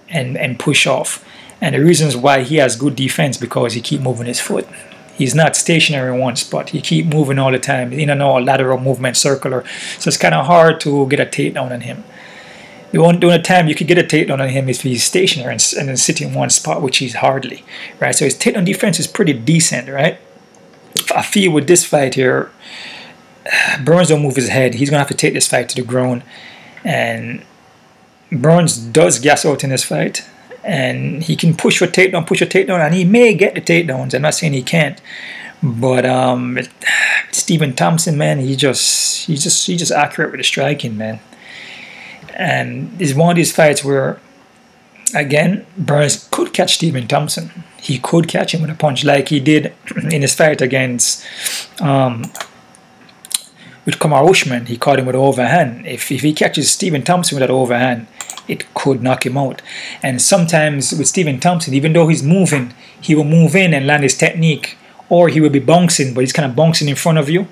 and push off. And the reasons why he has good defense because he keep moving his foot. He's not stationary in one spot. He keep moving all the time. In and out, lateral movement, circular. So it's kind of hard to get a takedown on him. The only time you could get a takedown on him is if he's stationary and then sitting in one spot, which he's hardly, right? So his takedown defense is pretty decent, right? I feel with this fight here, Burns don't move his head. He's going to have to take this fight to the ground. And Burns does gas out in this fight. And he can push a takedown, and he may get the takedowns. I'm not saying he can't. But Stephen Thompson, man, he's just accurate with the striking, man. And it's one of these fights where, again, Burns could catch Stephen Thompson. He could catch him with a punch like he did in his fight against with Conor Usman. He caught him with an overhand. If he catches Stephen Thompson with that overhand, it could knock him out. And sometimes with Stephen Thompson, even though he's moving, he will move in and land his technique, or he will be bouncing, but he's kind of bouncing in front of you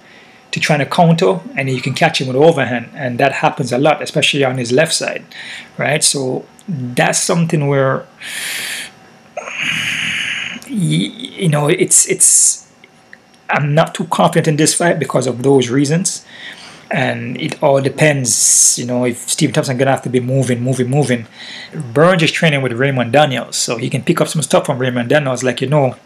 to try to counter, and you can catch him with overhand, and that happens a lot, especially on his left side, right? So that's something where you know it's I'm not too confident in this fight because of those reasons, and it all depends, you know, if Stephen Thompson gonna have to be moving. Burns is training with Raymond Daniels, so he can pick up some stuff from Raymond Daniels, like, you know,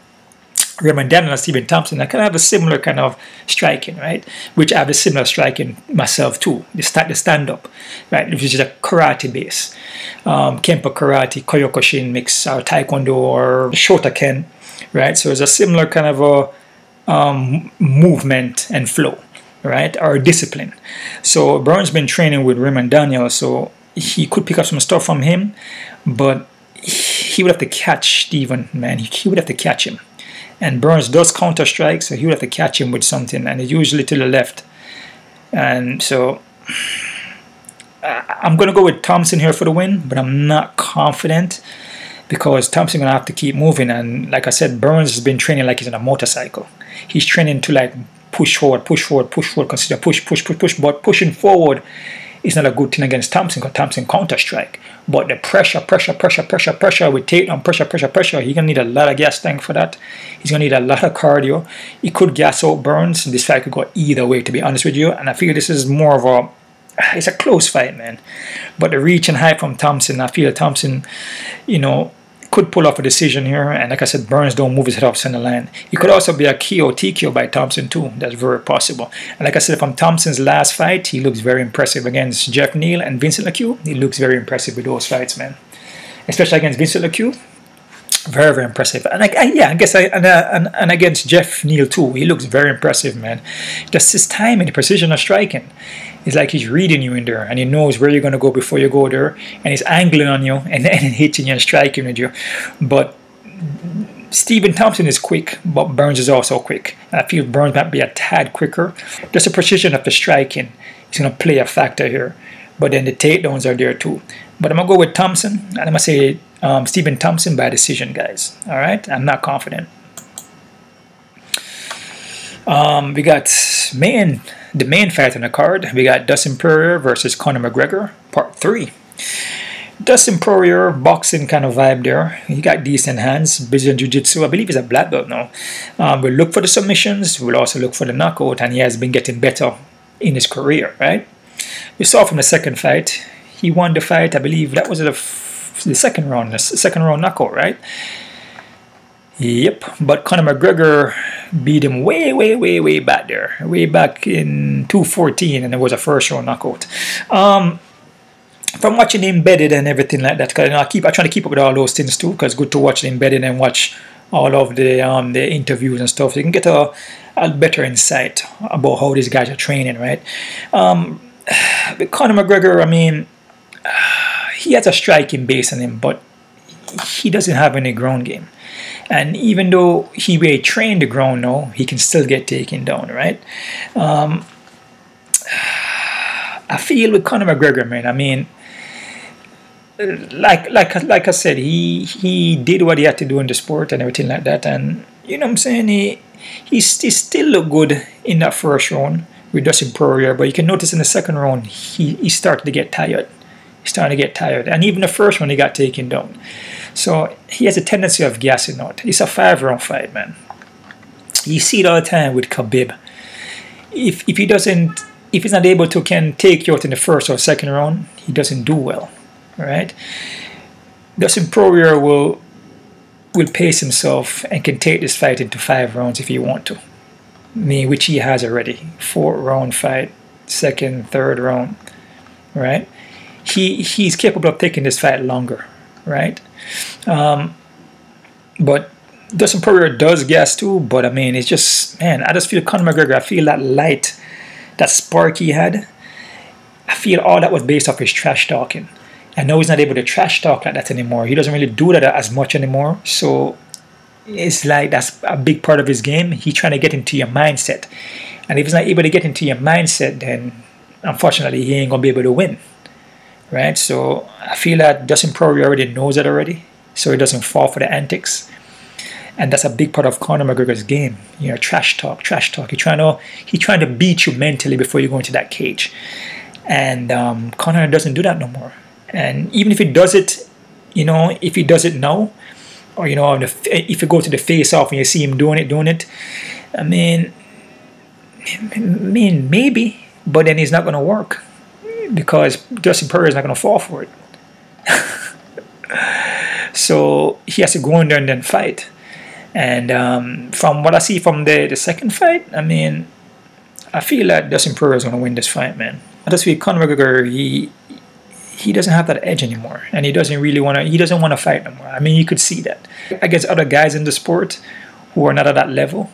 Raymond Daniels and Stephen Thompson, I kind of have a similar kind of striking, right? Which I have a similar striking myself too. The stand-up, right? Which is a karate base. Kempo karate, Kyokushin mix, or Taekwondo, or Shotoken, right? So it's a similar kind of a movement and flow, right? Or discipline. So Burns been training with Raymond Daniel, so he could pick up some stuff from him, but he would have to catch Steven, man. He would have to catch him. And Burns does counter strike, so he would have to catch him with something, and it's usually to the left. And so I'm going to go with Thompson here for the win, but I'm not confident because Thompson going to have to keep moving. And like I said, Burns has been training like he's on a motorcycle. He's training to like push forward, consider push, but pushing forward is not a good thing against Thompson because Thompson counter strike. But the pressure with takedown, pressure, he's going to need a lot of gas tank for that. He's going to need a lot of cardio. He could gas out Burns. This fight could go either way, to be honest with you. And I feel this is more of a, it's a close fight, man. But the reach and height from Thompson, I feel Thompson, you know, could pull off a decision here. And like I said, Burns don't move his head off center line. It could also be a KO, TKO by Thompson too. That's very possible. And like I said, from Thompson's last fight, he looks very impressive against Jeff Neal and Vincent Lecue. He looks very impressive with those fights, man. Especially against Vincent Lecue. Very, very impressive. And and against Jeff Neal too. He looks very impressive, man. Just his timing, the precision of striking. It's like he's reading you in there, and he knows where you're going to go before you go there, and he's angling on you and then hitting you and striking with you. But Stephen Thompson is quick, but Burns is also quick. And I feel Burns might be a tad quicker. Just the precision of the striking is going to play a factor here. But then the takedowns are there too. But I'm going to go with Thompson, and I'm going to say Stephen Thompson by decision, guys. All right? I'm not confident. We got the main fight on the card. We got Dustin Poirier versus Conor McGregor, part 3. Dustin Poirier, boxing kind of vibe there. He got decent hands, busy in jiu-jitsu. I believe he's a black belt now. We'll look for the submissions. We'll also look for the knockout, and he has been getting better in his career, right? We saw from the second fight, he won the fight. I believe that was the second round knockout, right? Yep, but Conor McGregor beat him way back there. Way back in 2014, and it was a first round knockout. From watching Embedded and everything like that, because I try to keep up with all those things too, because it's good to watch Embedded and watch all of the interviews and stuff. So you can get a better insight about how these guys are training, right? With Conor McGregor, I mean, he has a striking base on him, but he doesn't have any ground game. And even though he may train the ground now, he can still get taken down, right? I feel with Conor McGregor, man, I mean, like I said, he did what he had to do in the sport and everything like that. And, you know what I'm saying, he still looked good in that first round with Dustin Poirier. But you can notice in the second round, he started to get tired. He's starting to get tired. And even the first one, he got taken down. So he has a tendency of gassing out. It's a 5-round fight, man. You see it all the time with Khabib. If he's not able to take you out in the first or second round, he doesn't do well, right? Dustin Poirier will pace himself and can take this fight into 5 rounds if he want to. Which he has already. 4-round fight, second, third round, right? He's capable of taking this fight longer, right? But Dustin Poirier does gas too, but I mean, it's just, man, I just feel Conor McGregor, I feel that light, that spark he had, I feel all that was based off his trash talking. I know he's not able to trash talk like that anymore. He doesn't really do that as much anymore. So it's like that's a big part of his game. He's trying to get into your mindset. And if he's not able to get into your mindset, then unfortunately he ain't going to be able to win. Right? So I feel that Dustin Poirier already knows that already. So he doesn't fall for the antics. And that's a big part of Conor McGregor's game. You know, trash talk. He's trying to beat you mentally before you go into that cage. And Conor doesn't do that no more. And even if he does it, you know, if he does it now, or, you know, if you go to the face-off and you see him doing it, I mean, maybe, but then it's not going to work because Dustin Poirier is not going to fall for it. So he has to go in there and then fight. And from what I see from the second fight, I mean, I feel like Dustin Poirier is going to win this fight, man. I just feel Conor McGregor, he doesn't have that edge anymore, and he doesn't want to fight no more. I mean, you could see that against other guys in the sport who are not at that level,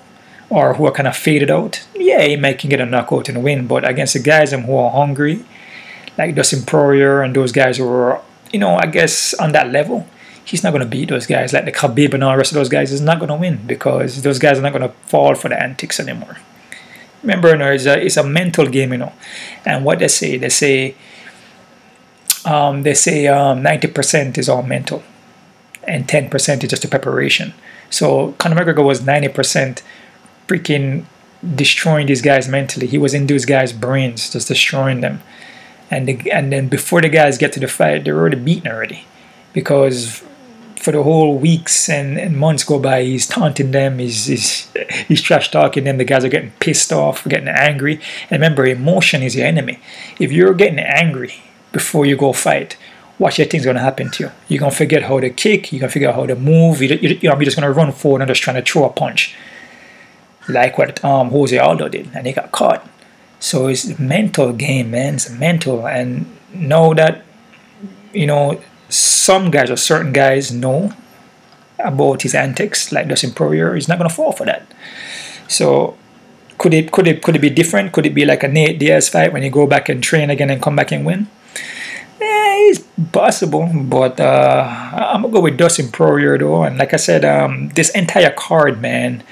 or who are kind of faded out, yeah, he might can get a knockout and win. But against the guys who are hungry, like Dustin Poirier and those guys who are, you know, I guess on that level, he's not going to beat those guys. Like the Khabib and all the rest of those guys, he's not going to win because those guys are not going to fall for the antics anymore. Remember, you know, it's a mental game, you know. And what they say 90% is all mental and 10% is just the preparation. So Conor McGregor was 90% freaking destroying these guys mentally. He was in those guys' brains, just destroying them. And then before the guys get to the fight, they're already beaten already. Because for the whole weeks and months go by, he's taunting them, he's trash talking them, the guys are getting pissed off, getting angry. And remember, emotion is your enemy. If you're getting angry before you go fight, watch your things going to happen to you. You're going to forget how to kick, you're going to figure out how to move, you're just going to run forward and just trying to throw a punch. Like what Jose Aldo did, and he got caught. So it's a mental game, man. It's mental. And know that, you know, some guys or certain guys know about his antics, like Dustin Poirier. He's not going to fall for that. So could it be different? Could it be like a Nate Diaz fight when you go back and train again and come back and win? Yeah, it's possible, but I'm going to go with Dustin Poirier though. And like I said, this entire card, man,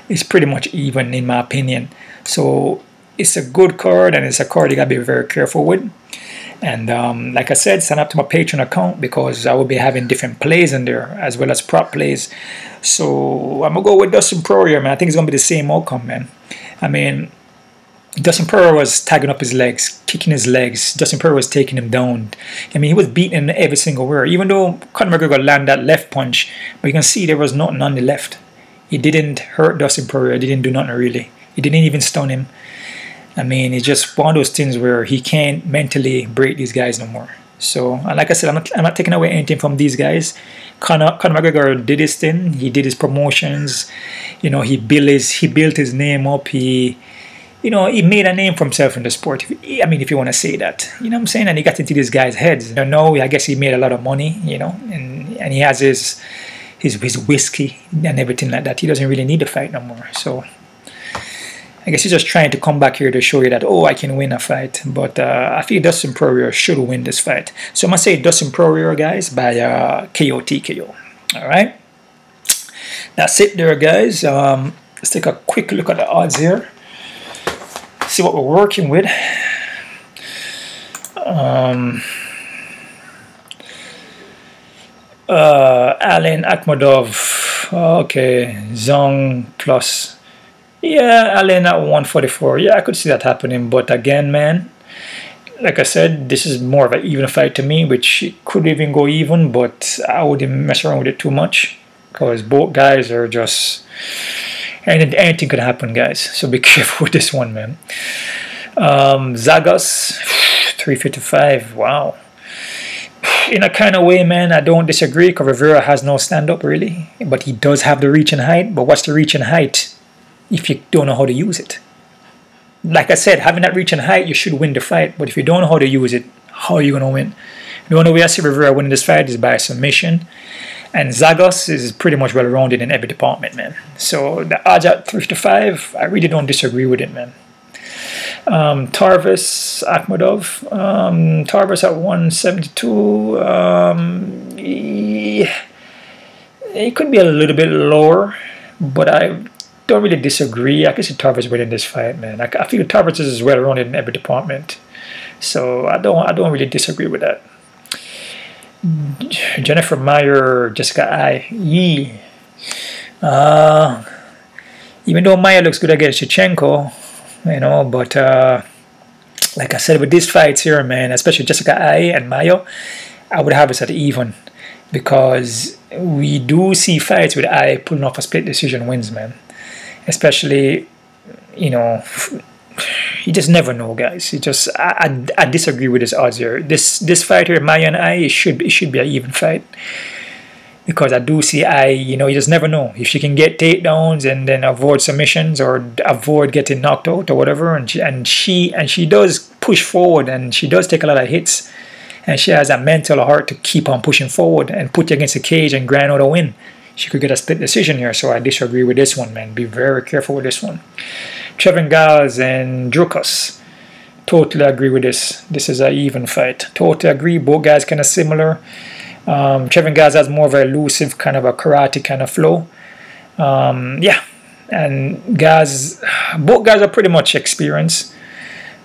is pretty much even in my opinion. So it's a good card, and it's a card you got to be very careful with. And like I said, sign up to my Patreon account because I will be having different plays in there as well as prop plays. So I'm going to go with Dustin Poirier, man. I think it's going to be the same outcome, man. I mean, Dustin Poirier was tagging up his legs, kicking his legs. Dustin Poirier was taking him down. I mean, he was beating every single where. Even though Conor McGregor landed that left punch, but you can see there was nothing on the left. He didn't hurt Dustin Poirier. He didn't do nothing really. He didn't even stun him. I mean, it's just one of those things where he can't mentally break these guys no more. So, and like I said, I'm not taking away anything from these guys. Conor McGregor did his thing. He did his promotions. You know, he built his name up. He made a name for himself in the sport. I mean, if you want to say that, you know what I'm saying. And he got into these guys' heads. You know, I guess he made a lot of money. You know, and he has his whiskey and everything like that. He doesn't really need to fight no more. So I guess he's just trying to come back here to show you that, oh, I can win a fight. But I feel Dustin Poirier should win this fight. So I'm going to say Dustin Poirier, guys, by KO TKO. All right. That's it there, guys. Let's take a quick look at the odds here. See what we're working with. Alain Akhmedov. Okay. Zhang plus. Yeah, Alain at 144. Yeah, I could see that happening. But again, man, like I said, this is more of an even fight to me, which could even go even, but I wouldn't mess around with it too much because both guys are just... anything could happen, guys. So be careful with this one, man. Zhalgas, 355. Wow. In a kind of way, man, I don't disagree because Rivera has no stand-up, really. But he does have the reach and height. But what's the reach and height if you don't know how to use it? Like I said, having that reach and height, you should win the fight. But if you don't know how to use it, how are you going to win? The only way I see Rivera winning this fight is by submission. And Zhalgas is pretty much well-rounded in every department, man. So the odds at 355, I really don't disagree with it, man. Tavares, Akhmedov. Tavares at 172. It could be a little bit lower, but I don't really disagree. I can see Tavares winning this fight, man. I feel Tavares is well-rounded in every department. So I don't really disagree with that. Jennifer Maia, Jessica I. Even though Maia looks good against Shevchenko, you know, but like I said, with these fights here, man, especially Jessica I and Maia, I would have this at even because we do see fights with I pulling off a split decision wins, man. Especially, you know, you just never know, guys. It just I disagree with this odds here. This fight here, Maia and I, it should be an even fight because I do see you know, you just never know if she can get takedowns and then avoid submissions or avoid getting knocked out or whatever. And she does push forward and she does take a lot of hits and she has a mental heart to keep on pushing forward and put you against the cage and grind out a win. she could get a split decision here. So I disagree with this one, man. Be very careful with this one. Trevin, Giles, and Dricus. Totally agree with this. This is an even fight. Totally agree. Both guys kind of similar. Trevin Giles has more of an elusive kind of a karate kind of flow. Yeah. And guys, both guys are pretty much experienced.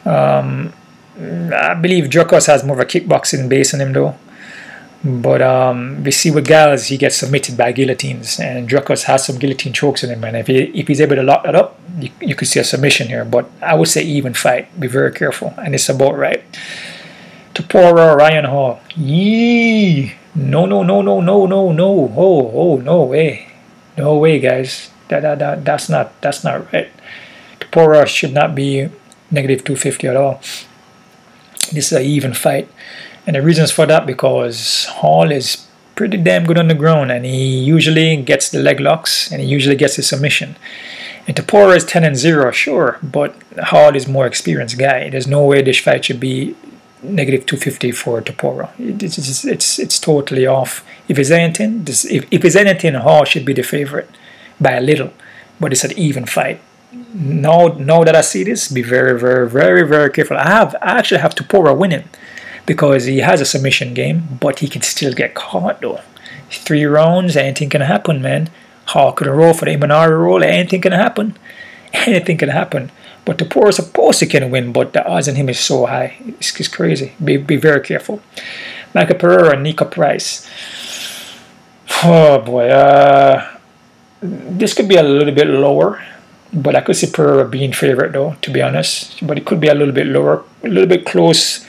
I believe Dricus has more of a kickboxing base on him though. But we see with Giles, he gets submitted by guillotines, and Dricus has some guillotine chokes in him, and if he's able to lock that up, you could see a submission here. But I would say even fight. Be very careful, and it's about right. Topuria, Ryan Hall. Yee! No. Oh, no way. No way, guys. That's not right. Topuria should not be negative 250 at all. This is an even fight. And the reasons for that, because Hall is pretty damn good on the ground, and he usually gets the leg locks, and he usually gets his submission. And Topuria is 10-0, sure, but Hall is more experienced guy. There's no way this fight should be negative 250 for Topuria. It's totally off. If it's anything, Hall should be the favorite by a little, but it's an even fight. Now that I see this, be very, very, very, very careful. I actually have Topuria winning, because he has a submission game, but he can still get caught though. 3 rounds, anything can happen, man. Hall could roll for the Imanari roll, anything can happen. Anything can happen. But Topuria is supposed to can win, but the odds on him is so high. It's crazy. Be very careful. Michael Pereira and Niko Price. Oh boy. This could be a little bit lower, but I could see Pereira being favorite though, to be honest. But it could be a little bit lower, a little bit close.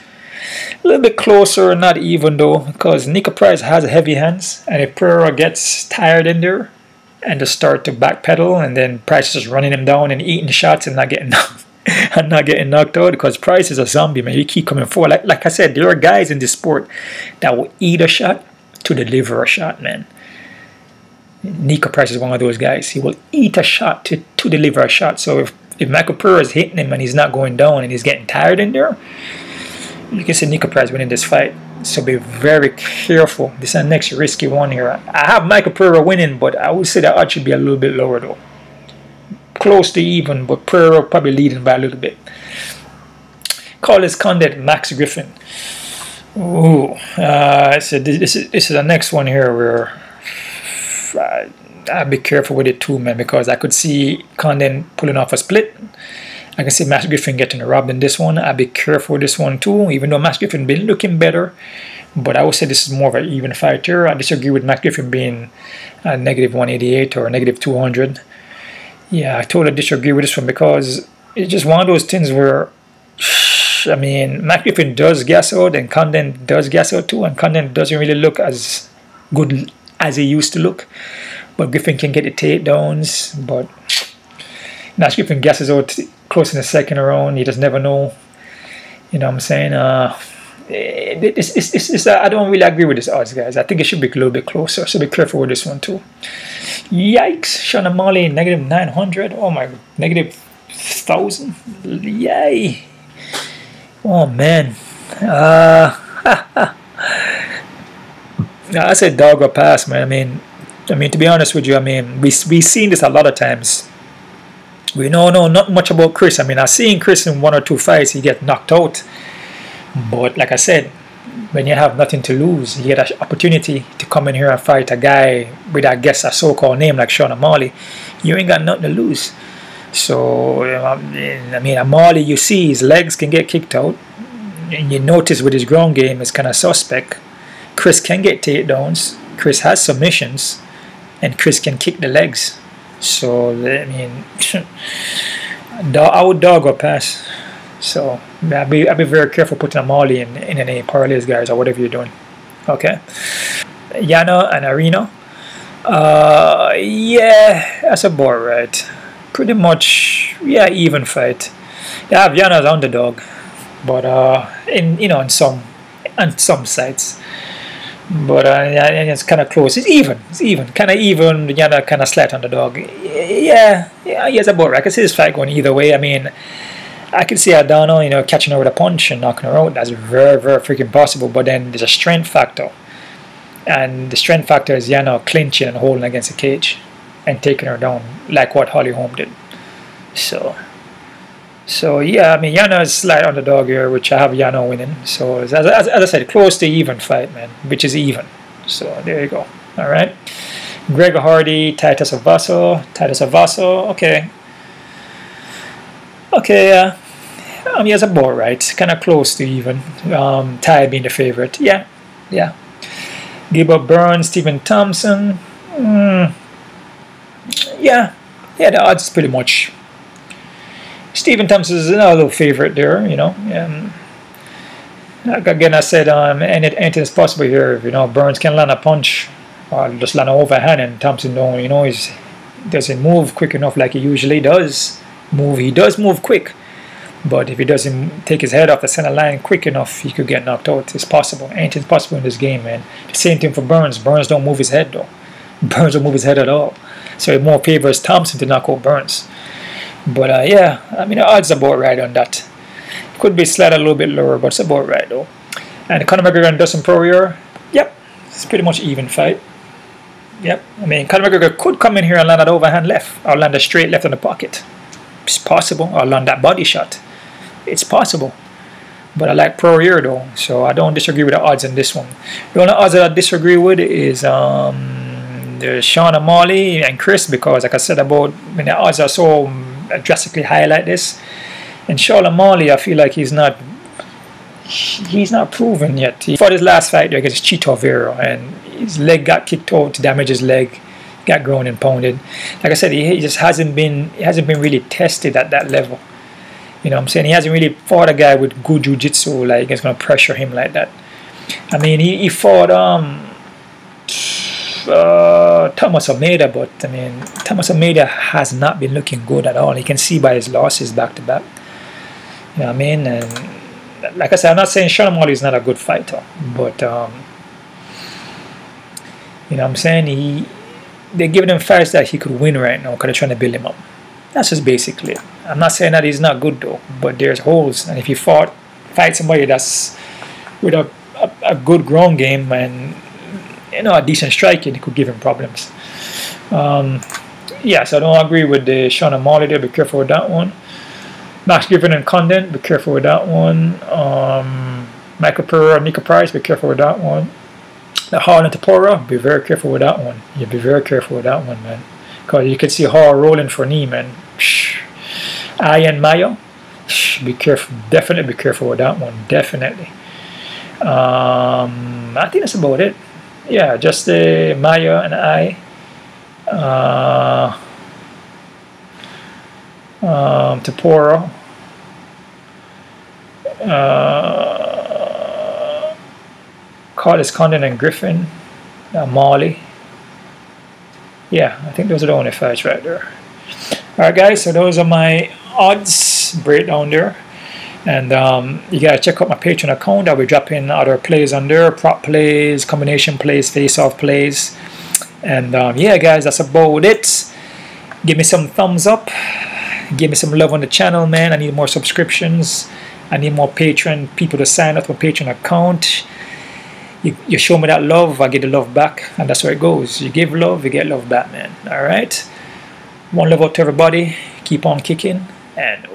A little bit closer, not even though, because Niko Price has heavy hands, and if Pereira gets tired in there and just start to backpedal, and then Price is just running him down and eating shots and not getting knocked out, because Price is a zombie, man. He keep coming forward. Like I said, there are guys in this sport that will eat a shot to deliver a shot, man. Niko Price is one of those guys. He will eat a shot to deliver a shot. So if Michael Pereira is hitting him and he's not going down and he's getting tired in there, you can see Niko Price winning this fight. So be very careful. This is the next risky one here. I have Michael Pereira winning, but I would say the odds should be a little bit lower though. Close to even, but Pereira probably leading by a little bit. Carlos Condit, Max Griffin. Ooh, so this is the next one here where I'll be careful with it too, man, because I could see Condit pulling off a split. I can see Max Griffin getting robbed in this one. I'll be careful with this one too, even though Max Griffin been looking better. But I would say this is more of an even fight here. I disagree with Max Griffin being a negative 188 or negative 200. Yeah, I totally disagree with this one, because it's just one of those things where, I mean, Max Griffin does gas out and Condit does gas out too, and Condit doesn't really look as good as he used to look. But Griffin can get the takedowns, but Max Griffin gasses out close in the second round. You just never know. You know what I'm saying? I don't really agree with this odds, guys. I think it should be a little bit closer. So be careful with this one too. Yikes! Sean O'Malley negative 900. Oh my, negative 1,000. Yay! Oh man. I said dog or pass, man. I mean, to be honest with you, I mean, we've seen this a lot of times. We know not much about Kris. I mean, I've seen Kris in 1 or 2 fights, he get knocked out. But like I said, when you have nothing to lose, you get an opportunity to come in here and fight a guy with, I guess, a so-called name like Sean O'Malley. You ain't got nothing to lose. So, I mean, O'Malley, you see his legs can get kicked out. And you notice with his ground game, it's kind of suspect. Kris can get takedowns. Kris has submissions. And Kris can kick the legs. So, I mean, I would dog or pass. So, I'll be very careful putting O'Malley in any parlays, guys, or whatever you're doing. Okay. Yana and Irene. Yeah, that's about right. Pretty much, yeah, even fight. Yeah, I have Yana as underdog, but on some sites. But it's kind of close. It's even. Kind of even. Yana kind of slight underdog. Yeah, it's about right. I can see this fight going either way. I mean, I can see Aldana, catching her with a punch and knocking her out. That's very, very freaking possible. But then there's a strength factor. And the strength factor is Yana clinching and holding against the cage and taking her down like what Holly Holm did. So yeah, I mean, Yana is slight underdog here, which I have Yana winning. So as I said, close to even fight, man, which is even. So there you go. All right. Gregor Hardy, Titus Avaso. Okay. Okay, he has a ball right, kind of close to even. Ty being the favorite. Yeah. Gilbert Burns, Stephen Thompson. Yeah, the odds is pretty much. Stephen Thompson is another favorite there, you know. Again, I said anything is possible here. You know, Burns can land a punch or just land an overhand, and Thompson don't, you know, he doesn't move quick enough like he usually does. He does move quick, but if he doesn't take his head off the center line quick enough, he could get knocked out. It's possible. Anything's possible in this game, man. The same thing for Burns. Burns don't move his head though. Burns don't move his head at all. So it more favors Thompson to knock out Burns. But yeah, I mean, the odds are about right on that. Could be slightly a little bit lower, but it's about right though. And Conor McGregor and Dustin Poirier, yep, it's pretty much even fight. Yep, I mean, Conor McGregor could come in here and land an overhand left, or land a straight left in the pocket. It's possible, or land that body shot. It's possible. But I like Poirier though, so I don't disagree with the odds in this one. The only odds that I disagree with is the Sean O'Malley and Kris, because like I said about when the odds are so drastically high like this. And Sean O'Malley, I feel like he's not proven yet. He fought his last fight against Chito Vera, and his leg got kicked out to damage his leg, got ground and pounded. Like I said, he just hasn't been really tested at that level. You know what I'm saying? He hasn't really fought a guy with good jiu-jitsu, like it's gonna pressure him like that. I mean, he fought Thomas Almeida, but I mean, Thomas Almeida has not been looking good at all. You can see by his losses back to back. You know what I mean? And like I said, I'm not saying Sean O'Malley is not a good fighter, but you know what I'm saying? They're giving him fights that he could win right now because they're trying to build him up. That's just basically it. I'm not saying that he's not good though, but there's holes. And if you fight somebody that's with a good ground game and you know a decent striking, it could give him problems. Yes, I don't agree with the Sean O'Malley there. Be careful with that one. Max Griffin and Condit, be careful with that one. Michael Pereira, Niko Price, be careful with that one. The Hall and Topuria, be very careful with that one. You be very careful with that one, man. Because you can see Hall rolling for knee, man. Ilia and Maia, be careful. Definitely be careful with that one. Definitely. I think that's about it. Yeah, just the Maia and I. Topuria. Condit and Griffin, Molly. Yeah, I think those are the only fights right there. Alright guys, so those are my odds breakdown there. And you gotta check out my Patreon account. I'll be dropping other plays on there, prop plays, combination plays, face-off plays. And yeah guys, that's about it. Give me some thumbs up. Give me some love on the channel, man. I need more subscriptions. I need more Patreon people to sign up to my Patreon account. You show me that love, I get the love back, and that's where it goes. You give love, you get love back, man. All right. One love out to everybody. Keep on kicking, and